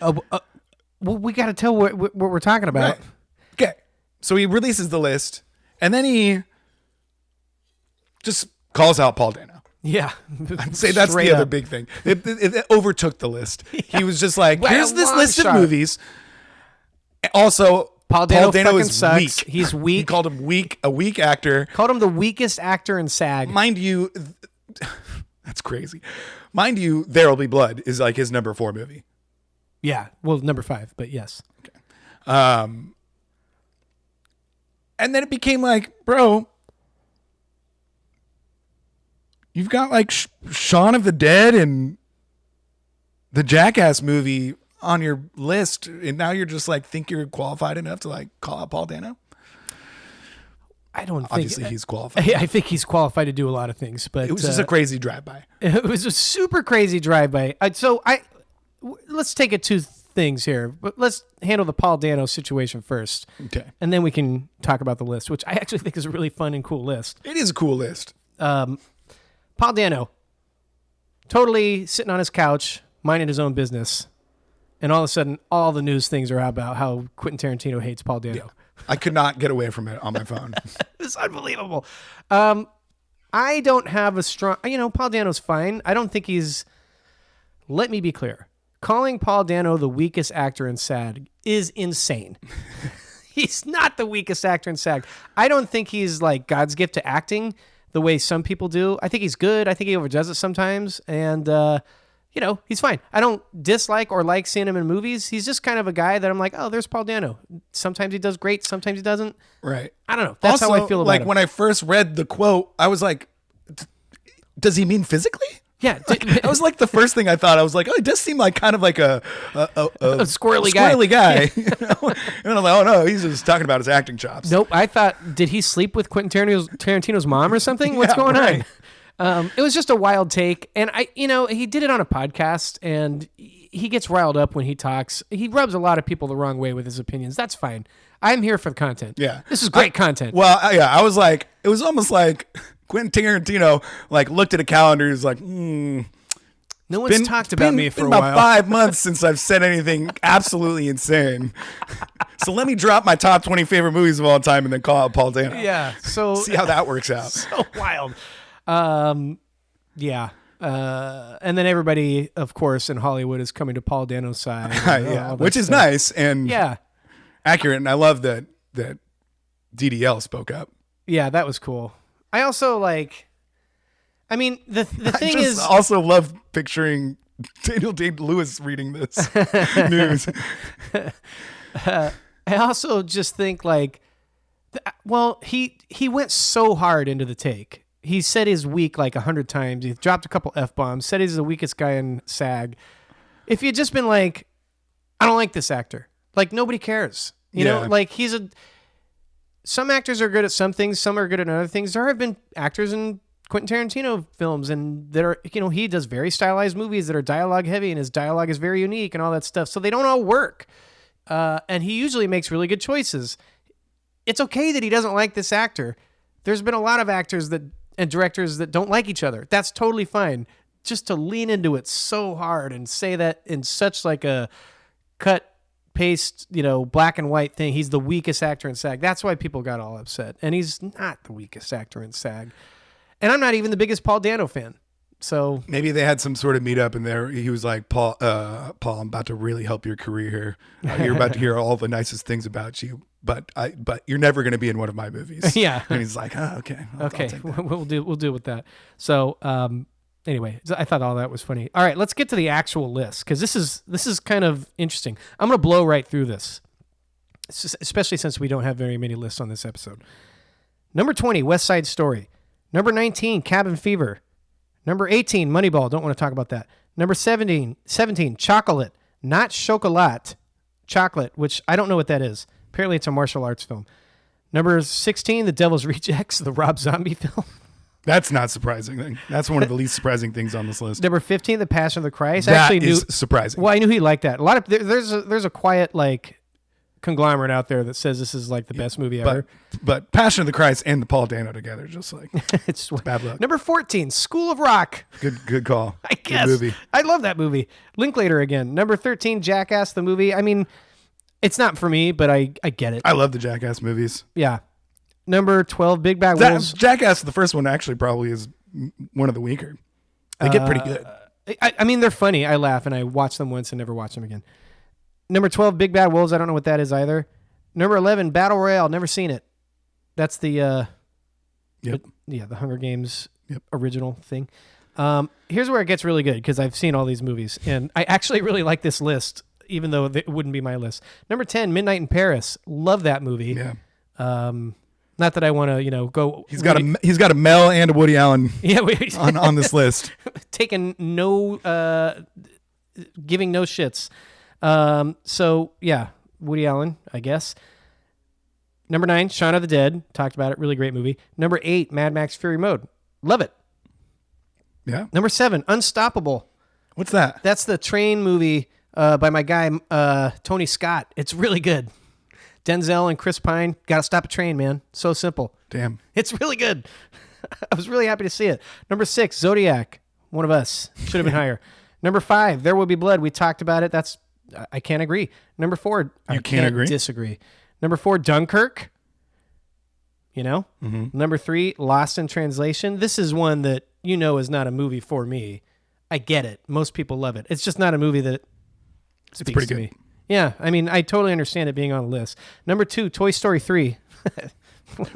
Well, we got to tell what we're talking about. Right. Okay. So he releases the list, and then he just calls out Paul Dano. Yeah. I'd say that's the other big thing. It overtook the list. Yeah. He was just like, here's this list of movies. Also, Paul Dano is sucks. weak. He's weak. He called him weak, a weak actor. Called him the weakest actor in SAG. Mind you, that's crazy. Mind you, There'll Be Blood is like his number 4 movie. Yeah. Well, number 5, but yes. Okay. And then it became like, bro, you've got like Shaun of the Dead and the Jackass movie on your list, and now you're just like think you're qualified enough to like call out Paul Dano? I don't think. Obviously, he's qualified. I think he's qualified to do a lot of things, but it was just a crazy drive-by. It was a super crazy drive-by. Let's take it to things here, but let's handle the Paul Dano situation first. Okay. And then we can talk about the list, which I actually think is a really fun and cool list. It is a cool list. Paul Dano, totally sitting on his couch, minding his own business, and all of a sudden, all the news things are about how Quentin Tarantino hates Paul Dano. Yeah. I could not get away from it on my phone. It's unbelievable. I don't have a strong... Paul Dano's fine. I don't think he's... Let me be clear. calling Paul Dano the weakest actor in SAG is insane. He's not the weakest actor in SAG. I don't think he's like God's gift to acting the way some people do. I think he's good. I think he overdoes it sometimes. And, he's fine. I don't dislike or like seeing him in movies. He's just kind of a guy that I'm like, oh, there's Paul Dano. Sometimes he does great. Sometimes he doesn't. Right. I don't know. That's also, how I feel about like him. when I first read the quote, I was like, does he mean physically? Yeah. That was like the first thing I thought. I was like, oh, it does seem like kind of like a squirrely guy. You know? And I'm like, oh no, he's just talking about his acting chops. Nope. I thought, did he sleep with Quentin Tarantino's mom or something? What's going right. on? It was just a wild take. And he did it on a podcast, and he gets riled up when he talks. He rubs a lot of people the wrong way with his opinions. That's fine. I'm here for the content. Yeah. This is great content. Well, I was like, it was almost like Quentin Tarantino like looked at a calendar. He's like, no one's talked about me for a about while. 5 months since I've said anything absolutely insane. So let me drop my top 20 favorite movies of all time and then call out Paul Dano. Yeah. So See how that works out. so wild. Yeah. And then everybody, of course, in Hollywood is coming to Paul Dano's side. Yeah, which is nice and accurate. And I love that DDL spoke up. Yeah, that was cool. I also the thing is, also love picturing Daniel Day-Lewis reading this news. I also just think he went so hard into the take. He said he's weak 100 times. He dropped a couple F-bombs, said he's the weakest guy in SAG. If you'd just been like, I don't like this actor. Nobody cares. You know, some actors are good at some things, some are good at other things. There have been actors in Quentin Tarantino films and that are, he does very stylized movies that are dialogue heavy and his dialogue is very unique and all that stuff. So they don't all work. And he usually makes really good choices. It's okay that he doesn't like this actor. There's been a lot of actors and directors that don't like each other. That's totally fine. Just to lean into it so hard and say that in such a cut, paste, black and white thing. He's the weakest actor in SAG. That's why people got all upset. And he's not the weakest actor in SAG. And I'm not even the biggest Paul Dano fan. So maybe they had some sort of meetup in there. He was like, Paul, I'm about to really help your career here. You're about to hear all the nicest things about you, but you're never going to be in one of my movies. Yeah. And he's like, oh, okay. I'll take that. We'll deal with that. So, anyway, I thought all that was funny. All right, let's get to the actual list because this is kind of interesting. I'm going to blow right through this, especially since we don't have very many lists on this episode. Number 20, West Side Story. Number 19, Cabin Fever. Number 18, Moneyball. Don't want to talk about that. Number 17, Chocolate. Not Chocolat. Chocolate, which I don't know what that is. Apparently it's a martial arts film. Number 16, The Devil's Rejects, the Rob Zombie film. That's not surprising. That's one of the least surprising things on this list. Number 15, The Passion of the Christ. That is surprising. Well, I knew he liked that. A lot of there's a quiet conglomerate out there that says this is the best movie ever. But Passion of the Christ and the Paul Dano together, just it's bad luck. Number 14, School of Rock. Good call. I guess. Good movie. I love that movie. Linklater again. Number 13, Jackass the movie. I mean, it's not for me, but I get it. I love the Jackass movies. Yeah. Number 12, Big Bad Wolves. Jackass, the first one, actually probably is one of the weaker. They get pretty good. I mean, they're funny. I laugh, and I watch them once and never watch them again. Number 12, Big Bad Wolves. I don't know what that is either. Number 11, Battle Royale. Never seen it. That's the the Hunger Games original thing. Here's where it gets really good because I've seen all these movies, and I actually really like this list, even though it wouldn't be my list. Number 10, Midnight in Paris. Love that movie. Yeah. Not that I want to, go. He's got a Mel and a Woody Allen. Yeah, on this list. Taking giving no shits. So yeah, Woody Allen, I guess. Number 9, Shaun of the Dead. Talked about it. Really great movie. Number 8, Mad Max Fury Road. Love it. Yeah. Number 7, Unstoppable. What's that? That's the train movie by my guy Tony Scott. It's really good. Denzel and Chris Pine. Got to stop a train, man. So simple. Damn. It's really good. I was really happy to see it. Number 6, Zodiac. One of us. Should have been higher. Number 5, There Will Be Blood. We talked about it. I can't agree. Number 4, I can't agree. Disagree. Number 4, Dunkirk. Mm-hmm. Number 3, Lost in Translation. This is one that is not a movie for me. I get it. Most people love it. It's just not a movie that speaks pretty to good. me. Yeah, I mean, I totally understand it being on the list. Number 2, Toy Story 3.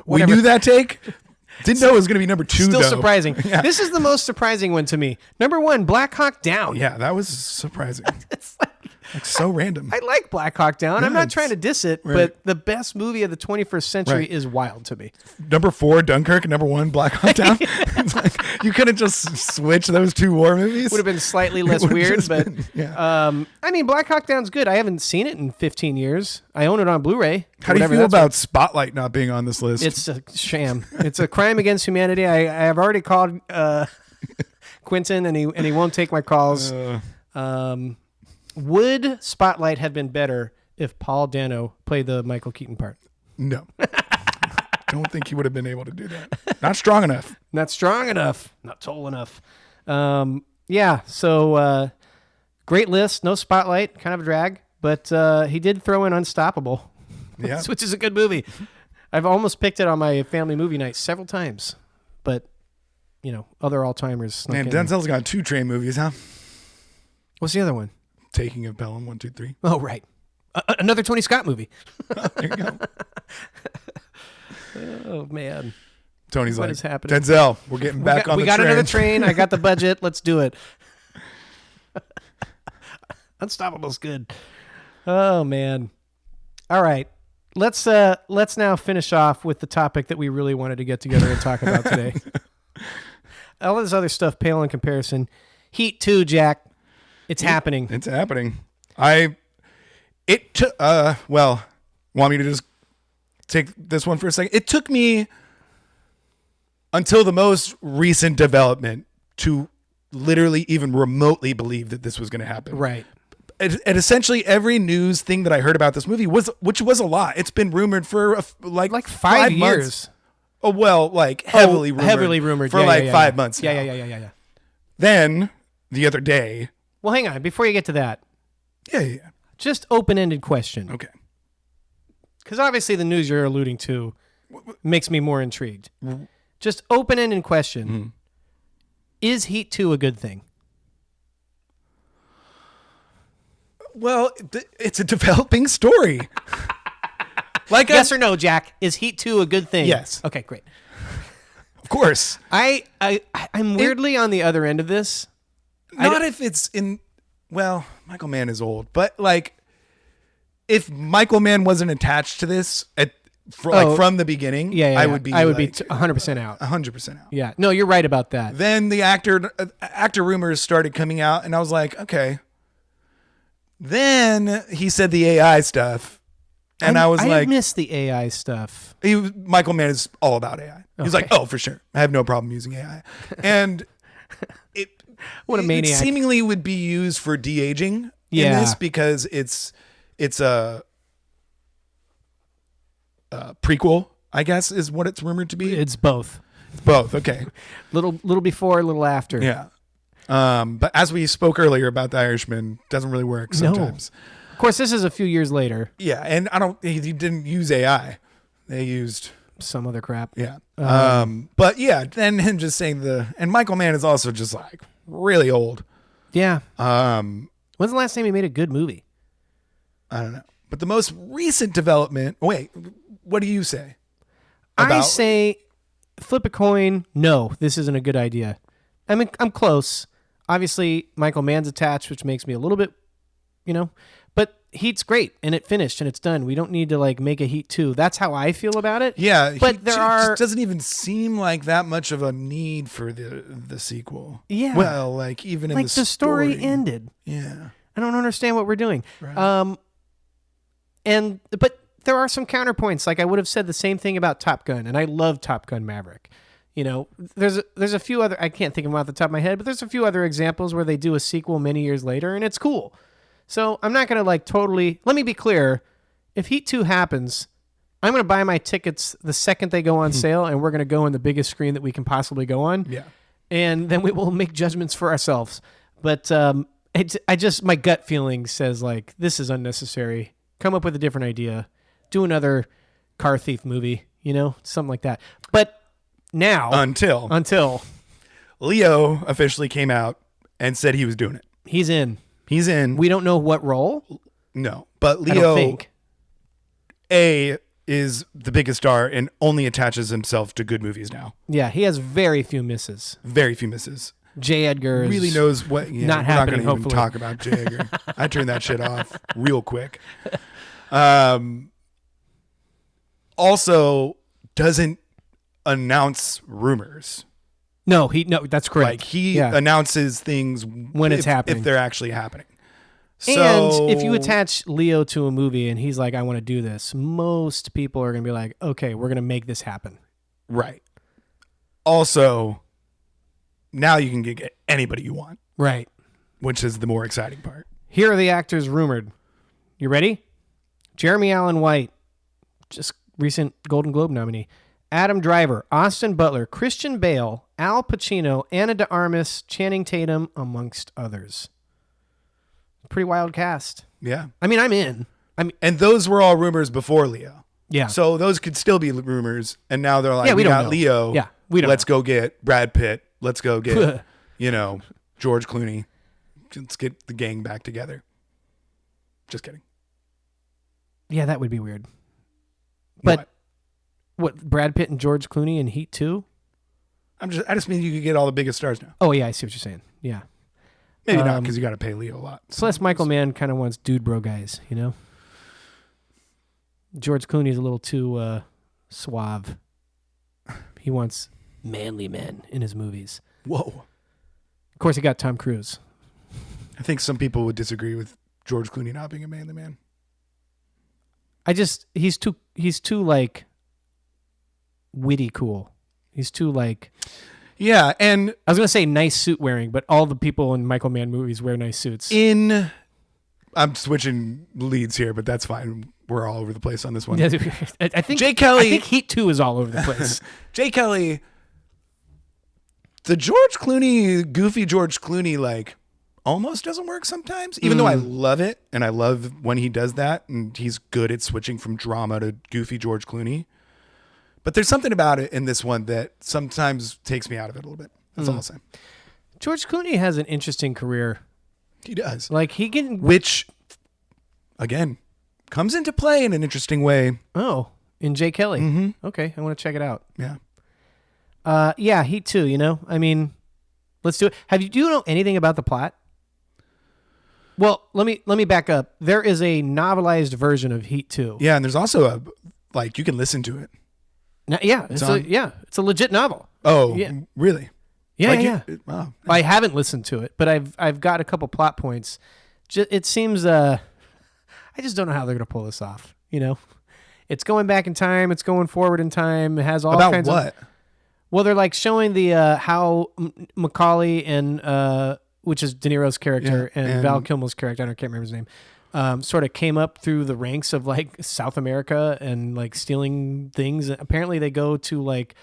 We knew that take. Didn't know it was going to be number 2, Still though. surprising. Yeah. This is the most surprising one to me. Number 1, Black Hawk Down. Yeah, that was surprising. It's Like so random. I like Black Hawk Down. I'm Yeah, not trying to diss it, right. but the best movie of the 21st century Right. is wild to me. Number 4, Dunkirk. Number 1, Black Hawk Down. It's like, you couldn't just switch those 2 war movies. Would have been slightly less Would've weird, just but been- yeah. I mean, Black Hawk Down's good. I haven't seen it in 15 years. I own it on Blu-ray. How do you whatever feel that's about Spotlight not being on this list? It's a sham. It's a crime against humanity. I have already called Quentin, and he won't take my calls. Would Spotlight have been better if Paul Dano played the Michael Keaton part? No. Don't think he would have been able to do that. Not strong enough. Not strong enough. Not tall enough. Yeah. So great list. No Spotlight. Kind of a drag, but he did throw in Unstoppable. Yeah. Which is a good movie. I've almost picked it on my family movie night several times, but other all-timers. Man, Denzel's got 2 train movies, huh? What's the other one? Taking of Pelham 1, 2, 3. Oh, right. Another Tony Scott movie. There you go. Oh, man. Tony's What like, is happening? Denzel, we're getting back on we the got train. another train. I got the budget. Let's do it. Unstoppable's good. Oh, man. All right. Let's now finish off with the topic that we really wanted to get together and talk about today. All this other stuff pale in comparison. Heat 2, Jack. It's happening. It's happening. Want me to just take this one for a second? It took me until the most recent development to literally even remotely believe that this was going to happen. Right. And essentially every news thing that I heard about this movie which was a lot. It's been rumored for Like 5 months. years. Oh, well, like heavily rumored for Yeah, 5 months. Yeah, now. yeah. Then the other day. Well, hang on. Before you get to that, Yeah. just open-ended question. Okay. Because obviously the news you're alluding to makes me more intrigued. Just open-ended question. Mm-hmm. Is Heat 2 a good thing? Well, it's a developing story. Like Yes or no, Jack? Is Heat 2 a good thing? Yes. Okay, great. Of course. I'm weirdly on the other end of this. Not if it's in. Well, Michael Mann is old, but like, if Michael Mann wasn't attached to this from the beginning, I would be. I would be 100% out. 100% out. Yeah. No, you're right about that. Then the actor rumors started coming out, and I was like, okay. Then he said the AI stuff, and I was I like, missed the AI stuff. Michael Mann is all about AI. He's like, oh, for sure, I have no problem using AI, and What a maniac. It seemingly would be used for de-aging in this because it's a prequel, I guess, is what it's rumored to be. It's both. It's both. Okay. Little before, a little after. Yeah. But as we spoke earlier about The Irishman, doesn't really work sometimes. Of course, this is a few years later. Yeah, and he didn't use AI. They used some other crap. Yeah. But yeah, then him just saying and Michael Mann is also just like really old. Yeah. When's the last time he made a good movie? I don't know. But the most recent development. Wait, what do you say? I say flip a coin. No, this isn't a good idea. I mean, I'm close. Obviously, Michael Mann's attached, which makes me a little bit, but Heat's great and it finished and it's done. We don't need to like make a Heat 2. That's how I feel about it. Yeah, but it just doesn't even seem like that much of a need for the sequel. Yeah. Well, like even in like the story ended. Yeah. I don't understand what we're doing. Right. But there are some counterpoints. Like I would have said the same thing about Top Gun, and I love Top Gun Maverick. There's a few other, I can't think of them off the top of my head, but there's a few other examples where they do a sequel many years later, and it's cool. So I'm not going to let me be clear. If Heat 2 happens, I'm going to buy my tickets the second they go on sale, and we're going to go on the biggest screen that we can possibly go on. Yeah. And then we will make judgments for ourselves. But my gut feeling says like, this is unnecessary. Come up with a different idea. Do another car thief movie, something like that. But now, until Leo officially came out and said he was doing it. He's in. He's in. We don't know what role. No, but I don't Leo think. is the biggest star and only attaches himself to good movies now. Yeah, he has very few misses. Very few misses. J. Edgar Really is knows what. Yeah, not we're happening, not going to even hopefully. talk about J. Edgar. I turned that shit off real quick. Also, doesn't announce rumors. No, that's correct. Like he Yeah. announces things When it's happening. if they're actually happening. And So if you attach Leo to a movie and he's like, I want to do this, most people are going to be like, okay, we're going to make this happen. right. Also, now you can get anybody you want, Right. which is the more exciting part. Here are the actors rumored. You ready? Jeremy Allen White, just recent Golden Globe nominee. Adam Driver, Austin Butler, Christian Bale, Al Pacino, Ana de Armas, Channing Tatum, amongst others. Pretty wild cast. Yeah. I mean, I'm in. And those were all rumors before Leo. Yeah. So those could still be rumors. And now they're like, Yeah, we we don't got know. Leo. Yeah, we don't Let's know. go get Brad Pitt. Let's go get, George Clooney. Let's get the gang back together. Just kidding. Yeah, that would be weird. But what, Brad Pitt and George Clooney in Heat 2? I just mean you could get all the biggest stars now. Oh, yeah, I see what you're saying. Yeah. Maybe not because you got to pay Leo a lot. Plus, Michael Mann kind of wants dude bro guys, you know? George Clooney's a little too suave. He wants manly men in his movies. Whoa. Of course, he got Tom Cruise. I think some people would disagree with George Clooney not being a manly man. He's too like witty cool. He's too like, Yeah, and I was going to say nice suit wearing, but all the people in Michael Mann movies wear nice suits. I'm switching leads here, but that's fine. We're all over the place on this one. I think Jay Kelly- I think Heat 2 is all over the place. Jay Kelly, the George Clooney, goofy George Clooney, like almost doesn't work sometimes, even though I love it. And I love when he does that. And he's good at switching from drama to goofy George Clooney. But there's something about it in this one that sometimes takes me out of it a little bit. That's all I'll say. George Clooney has an interesting career. He does. Like he can, Which, again, comes into play in an interesting way. in Jay Kelly. Okay, I want to check it out. Yeah. Yeah, Heat 2, you know? I mean, let's do it. Do you know anything about the plot? Well, let me back up. There is a novelized version of Heat 2. Yeah, and there's also you can listen to it. It's a legit novel. Oh, Yeah. really? Yeah, Like yeah. Wow. I haven't listened to it, but I've got a couple plot points. It seems I just don't know how they're going to pull this off, you know? It's going back in time, it's going forward in time. It has all About kinds what? of Well, they're like showing the how Macaulay and which is De Niro's character and Val Kilmer's character, I can't remember his name, sort of came up through the ranks of like South America and like stealing things. Apparently they go to like,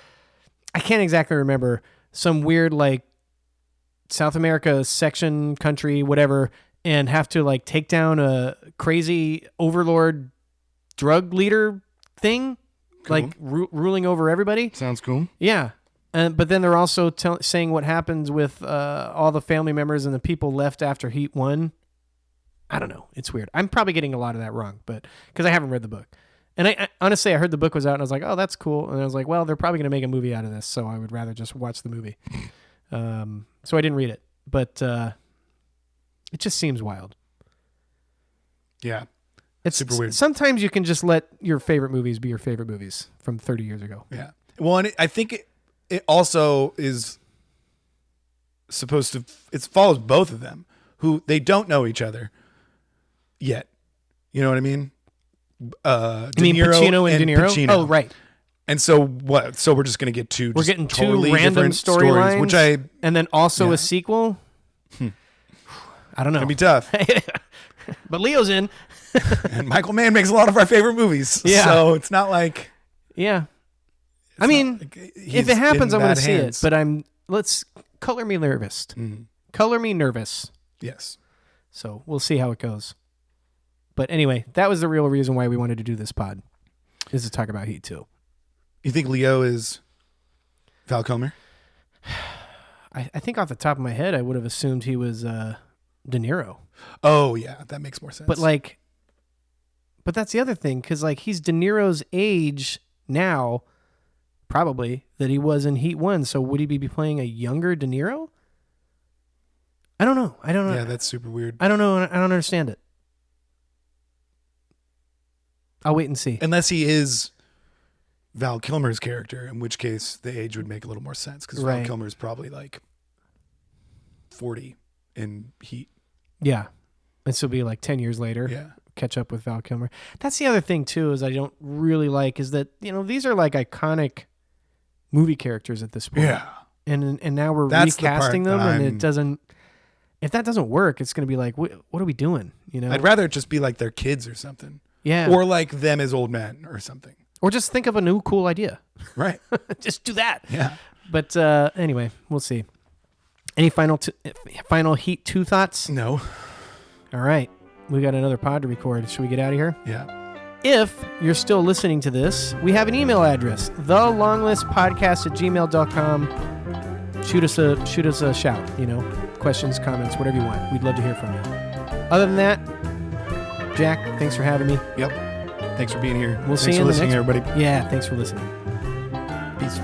I can't exactly remember, some weird like South America section country, whatever, and have to like take down a crazy overlord drug leader thing, like ruling over everybody. Sounds cool. Yeah. But then they're also saying what happens with all the family members and the people left after Heat 1. I don't know. It's weird. I'm probably getting a lot of that wrong, but because I haven't read the book. And I honestly, I heard the book was out and I was like, oh, that's cool. And I was like, well, they're probably going to make a movie out of this, so I would rather just watch the movie. So I didn't read it, but it just seems wild. Yeah. It's super weird. Sometimes you can just let your favorite movies be your favorite movies from 30 years ago. Yeah. Well, and I think it also is supposed to, it follows both of them who they don't know each other yet. You know what I mean? You mean Pacino and De Niro? Pacino. Oh, right. And so what? So we're just going to get two. We're getting two totally random different stories, storylines, which I and then also yeah. a sequel. I don't know. gonna be tough. But Leo's in. And Michael Mann makes a lot of our favorite movies. Yeah. So it's not like. Yeah. I mean, if it happens, I'm going to see it. But let's color me nervous. Color me nervous. Yes. So we'll see how it goes. But anyway, that was the real reason why we wanted to do this pod, is to talk about Heat 2. You think Leo is Val Kilmer? I think off the top of my head, I would have assumed he was De Niro. Oh yeah, that makes more sense. But that's the other thing, because like he's De Niro's age now, probably, that he was in Heat 1. So would he be playing a younger De Niro? I don't know. Yeah, that's super weird. I don't know. I don't understand it. I'll wait and see. Unless he is Val Kilmer's character, in which case the age would make a little more sense, because Val Kilmer's probably like 40 in Heat. Yeah. And so it'll be like 10 years later. Yeah. Catch up with Val Kilmer. That's the other thing too, is I don't really like, is that, you know, these are like iconic movie characters at this point. Yeah. And now we're That's recasting the part them, and that it doesn't. If that doesn't work, it's going to be like, what are we doing? You know, I'd rather it just be like their kids or something. Yeah. Or like them as old men or something. Or just think of a new cool idea. Right. Just do that. Yeah. But anyway, we'll see. Any final Heat 2 thoughts? No. All right. We got another pod to record. Should we get out of here? Yeah. If you're still listening to this, we have an email address, thelonglistpodcast@gmail.com. Shoot us a shout, you know, questions, comments, whatever you want. We'd love to hear from you. Other than that, Jack, thanks for having me. Yep. Thanks for being here. We'll see you for in the listening, next everybody. Yeah, thanks for listening. Peace.